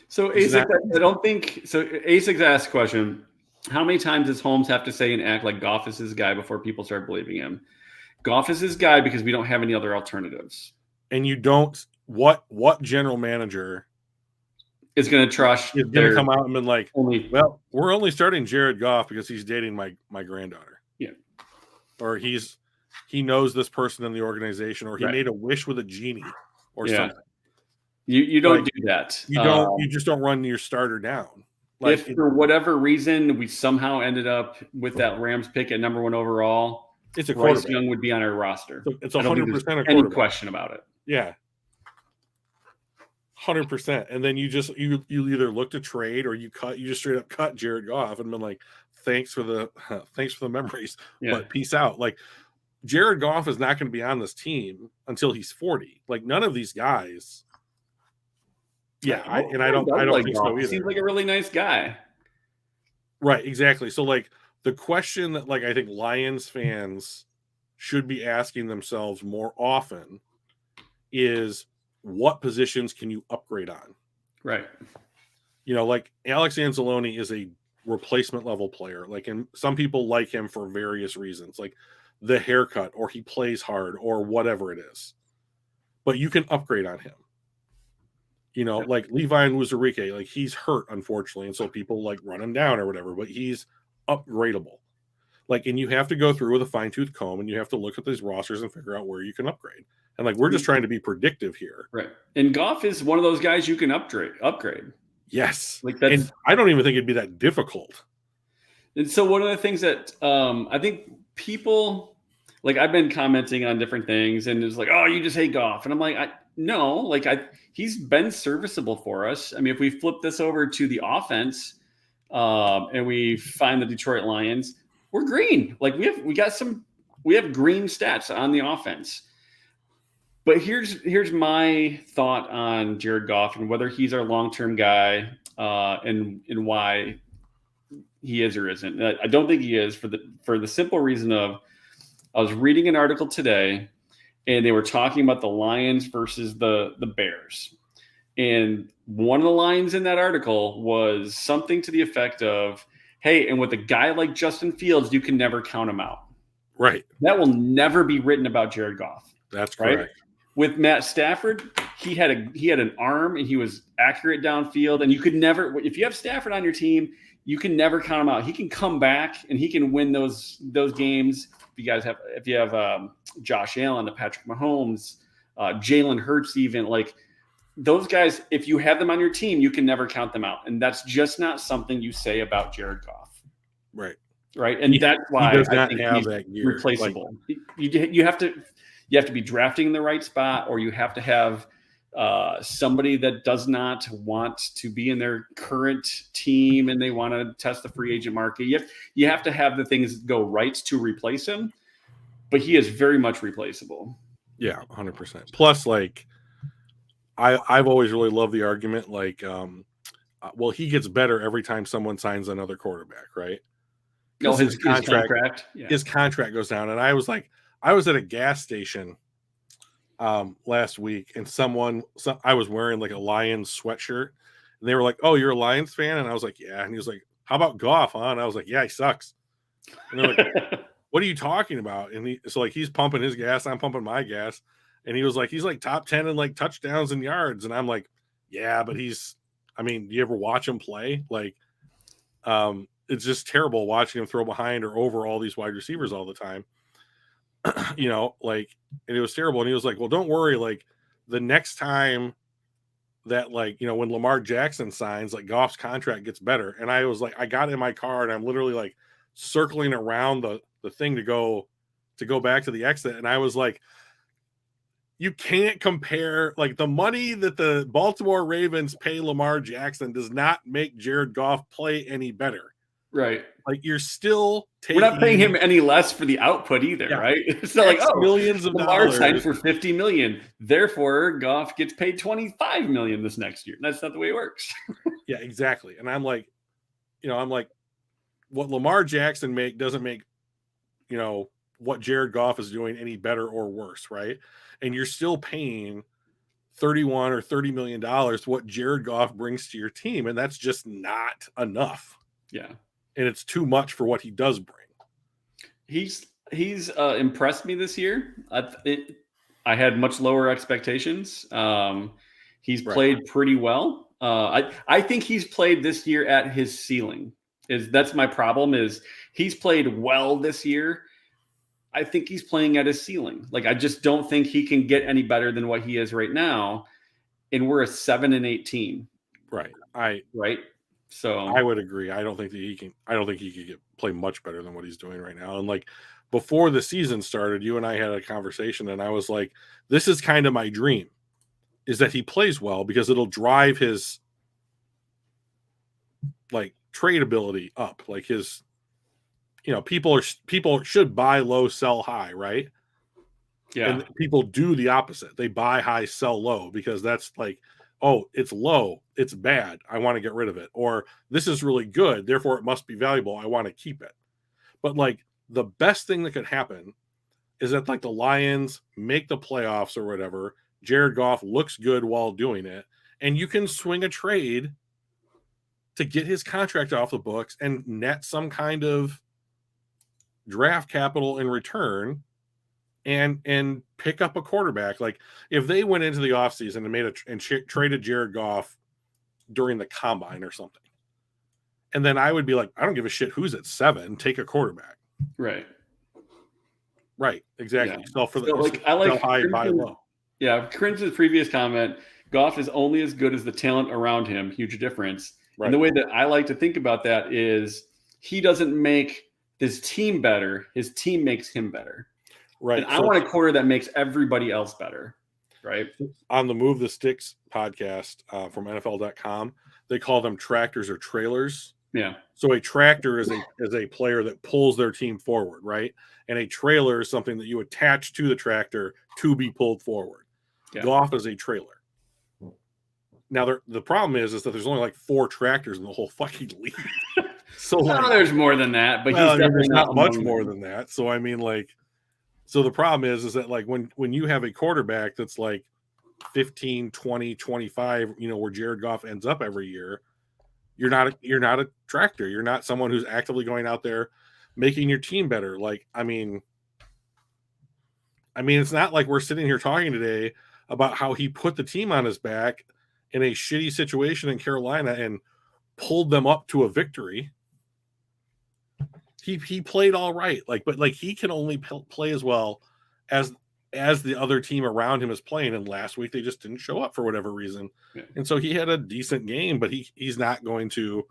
So ASIC, I don't think so. ASIC asked a question: how many times does Holmes have to say and act like Goff is his guy before people start believing him? Goff is his guy because we don't have any other alternatives. And you don't. What general manager is going to trash. Is going to come out and be like, only. well, we're only starting Jared Goff because he's dating my granddaughter. Yeah. Or he knows this person in the organization, or he Right. made a wish with a genie or something. You don't do that. You just don't run your starter down. Like, if for whatever reason we somehow ended up with that Rams pick at number 1 overall, it's a Bryce quarterback. Young would be on our roster. It's 100% a quarterback. Any question about it? Yeah. 100%. And then you either look to trade or you just straight up cut Jared Goff and been like, thanks for the memories, but peace out. Like, Jared Goff is not going to be on this team until he's 40. Like, none of these guys. Yeah, I don't think so either. Seems like a really nice guy. Right, exactly. So, like, the question that, like, I think Lions fans should be asking themselves more often is, what positions can you upgrade on? Right. You know, like, Alex Anzalone is a replacement level player. Like, and some people like him for various reasons, like the haircut, or he plays hard, or whatever it is. But you can upgrade on him. You know, like Levi and Wuzurike, like, he's hurt, unfortunately, and so people like run him down or whatever, but he's upgradable. Like, and you have to go through with a fine-tooth comb, and you have to look at these rosters and figure out where you can upgrade. And, like, we're just trying to be predictive here. Right. And Goff is one of those guys you can upgrade. Yes. Like, that's, and I don't even think it'd be that difficult. And so one of the things that I think people, like, I've been commenting on different things, and it's like, oh, you just hate Goff. And I'm like, no, he's been serviceable for us. I mean, if we flip this over to the offense and we find the Detroit Lions, we're green. Like, we have green stats on the offense. But here's my thought on Jared Goff and whether he's our long-term guy and why he is or isn't. I don't think he is for the simple reason of, I was reading an article today, and they were talking about the Lions versus the Bears. And one of the lines in that article was something to the effect of, hey, and with a guy like Justin Fields, you can never count him out. Right. That will never be written about Jared Goff. That's correct. Right? With Matt Stafford, he had an arm, and he was accurate downfield, and you could never, if you have Stafford on your team, you can never count him out. He can come back and he can win those games. If you have Josh Allen, the Patrick Mahomes, Jalen Hurts, even, like, those guys, if you have them on your team, you can never count them out. And that's just not something you say about Jared Goff. Right. Right. And that's why I think he's replaceable. Like, you have to be drafting in the right spot, or you have to have somebody that does not want to be in their current team and they want to test the free agent market. You have to have the things go right to replace him, but he is very much replaceable. Yeah, 100%. Plus, like, I've always really loved the argument, like, well, he gets better every time someone signs another quarterback, right? No, his contract. Yeah. His contract goes down. And I was at a gas station last week, and I was wearing like a Lions sweatshirt, and they were like, "Oh, you're a Lions fan?" And I was like, "Yeah." And he was like, "How about Goff, huh?" And I was like, "Yeah, he sucks." And they're like, "What are you talking about?" And he's pumping his gas, I'm pumping my gas, and he was like, "He's like top 10 in like touchdowns and yards." And I'm like, "Yeah, but do you ever watch him play? Like, it's just terrible watching him throw behind or over all these wide receivers all the time." You know, like, and it was terrible. And he was like, "Well, don't worry. Like, the next time that, like, you know, when Lamar Jackson signs, like, Goff's contract gets better." And I was like, I got in my car and I'm literally like circling around the thing to go back to the exit. And I was like, you can't compare, like, the money that the Baltimore Ravens pay Lamar Jackson does not make Jared Goff play any better. Right. Like, you're still we're not paying him any less for the output either, yeah. Right? It's not like, millions of Lamar dollars signed for $50 million, therefore Goff gets paid $25 million this next year. That's not the way it works. Yeah, exactly. And I'm like, what Lamar Jackson doesn't make, you know, what Jared Goff is doing any better or worse, right? And you're still paying $31 or $30 million what Jared Goff brings to your team, and that's just not enough. Yeah. And it's too much for what he does bring. He's impressed me this year. I had much lower expectations. He's played pretty well. I think he's played this year at his ceiling. That's my problem. Is he's played well this year. I think he's playing at his ceiling. Like, I just don't think he can get any better than what he is right now. And we're a 7-8 Right. right. So I would agree. I don't think he can play much better than what he's doing right now. And like before the season started, you and I had a conversation and I was like, this is kind of my dream, is that he plays well because it'll drive his like trade ability up. Like his, people should buy low, sell high, right? yeah, And people do the opposite. They buy high, sell low, because that's like, oh, it's low, it's bad, I want to get rid of it. Or this is really good, therefore it must be valuable, I want to keep it. But like the best thing that could happen is that like the Lions make the playoffs or whatever, Jared Goff looks good while doing it, and you can swing a trade to get his contract off the books and net some kind of draft capital in return and pick up a quarterback. Like if they went into the offseason and traded Jared Goff during the combine or something, and then I would be like, I don't give a shit who's at 7, take a quarterback. right, exactly. Yeah. Sell for the like I like sell high, buy low. Yeah, Crimson's previous comment, Goff is only as good as the talent around him. Huge difference. Right. And the way that I like to think about that is he doesn't make his team better, his team makes him better. Right. And I want a quarter that makes everybody else better. Right. On the Move the Sticks podcast from NFL.com, they call them tractors or trailers. Yeah. So a tractor is a player that pulls their team forward, right? And a trailer is something that you attach to the tractor to be pulled forward. Yeah. Goff is a trailer. Now the problem is that there's only like 4 tractors in the whole fucking league. So like, there's more than that, but he's definitely not much more than that. So I mean, like, so the problem is that like when you have a quarterback that's like 15, 20, 25, where Jared Goff ends up every year, you're not a tractor. You're not someone who's actively going out there making your team better. Like, I mean, it's not like we're sitting here talking today about how he put the team on his back in a shitty situation in Carolina and pulled them up to a victory. He played all right, but he can only play as well as the other team around him is playing. And last week they just didn't show up for whatever reason, and so he had a decent game, but he's not going to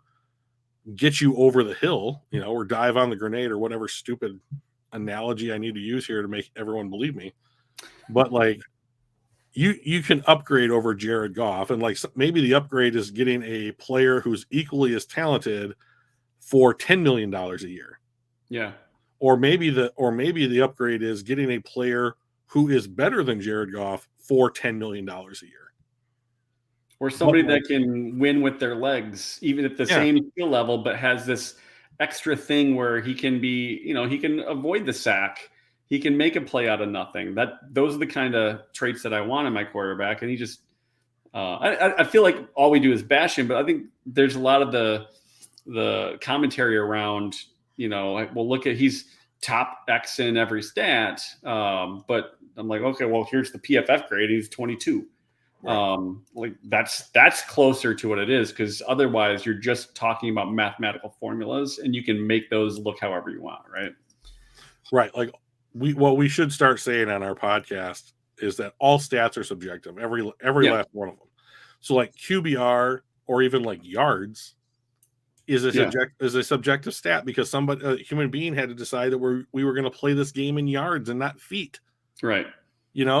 get you over the hill, or dive on the grenade or whatever stupid analogy I need to use here to make everyone believe me. But like you can upgrade over Jared Goff, and like maybe the upgrade is getting a player who's equally as talented for $10 million a year. Yeah. Or maybe the upgrade is getting a player who is better than Jared Goff for $10 million a year. Or somebody that can win with their legs, even at the same skill level, but has this extra thing where he can be, he can avoid the sack. He can make a play out of nothing. Those are the kind of traits that I want in my quarterback. And he just, I feel like all we do is bash him, but I think there's a lot of the commentary around, we'll look at, he's top X in every stat. But I'm like, okay, well, here's the PFF grade. He's 22. Right. Like that's closer to what it is, because otherwise you're just talking about mathematical formulas and you can make those look however you want. Right. Right. Like what we should start saying on our podcast is that all stats are subjective, every last one of them. So like QBR or even like yards is a subjective stat, because a human being had to decide that we were going to play this game in yards and not feet. Right.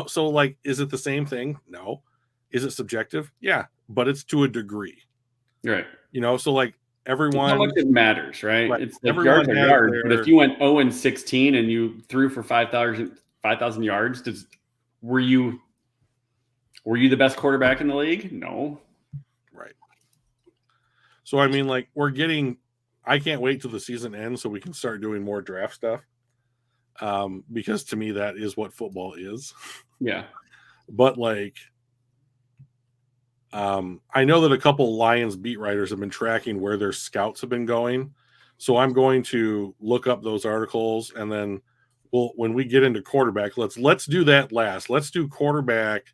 So like, is it the same thing? No. Is it subjective? Yeah, but it's to a degree. Right. So like everyone, how much it matters, right? It's like everyone yards are yards. But if you went 0-16 and you threw for 5,000 yards, were you the best quarterback in the league? No. Right. So I mean, like I can't wait till the season ends so we can start doing more draft stuff. Because to me that is what football is. Yeah. But like, I know that a couple Lions beat writers have been tracking where their scouts have been going. So I'm going to look up those articles, and then when we get into quarterback, let's do that last. Let's do quarterback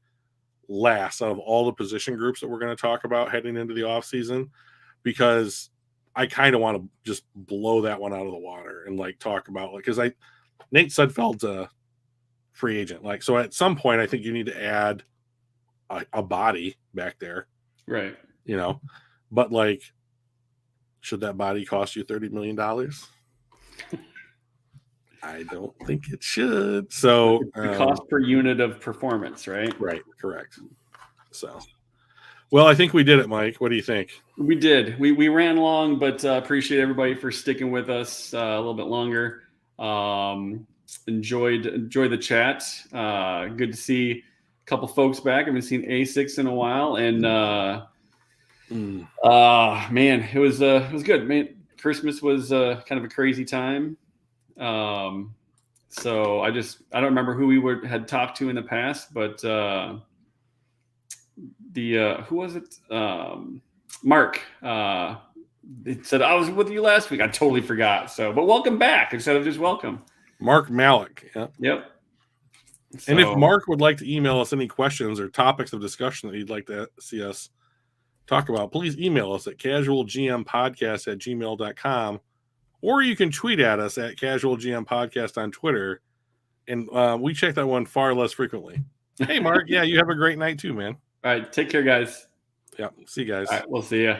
last out of all the position groups that we're going to talk about heading into the offseason, because I kind of want to just blow that one out of the water and like talk about like, because Nate Sudfeld's a free agent. Like, so at some point, I think you need to add a body back there. Right. You know, but like, should that body cost you $30 million? I don't think it should. So the cost per unit of performance, right? Right. Correct. So, well, I think we did it, Mike. What do you think? We did. We ran long, but appreciate everybody for sticking with us a little bit longer. Enjoyed the chat. Good to see a couple folks back. I haven't seen A6 in a while, and man, it was good. Man, Christmas was kind of a crazy time. So I don't remember who we had talked to in the past, but who was it? Mark. It said I was with you last week. I totally forgot. So, but welcome back instead of just welcome. Mark Malik. Yeah. Yep. So, and if Mark would like to email us any questions or topics of discussion that you'd like to see us talk about, please email us at casualgmpodcast@gmail.com, or you can tweet at us at casualgmpodcast on Twitter. And we check that one far less frequently. Hey, Mark. Yeah, you have a great night too, man. All right. Take care, guys. Yeah. See you guys. All right. We'll see you.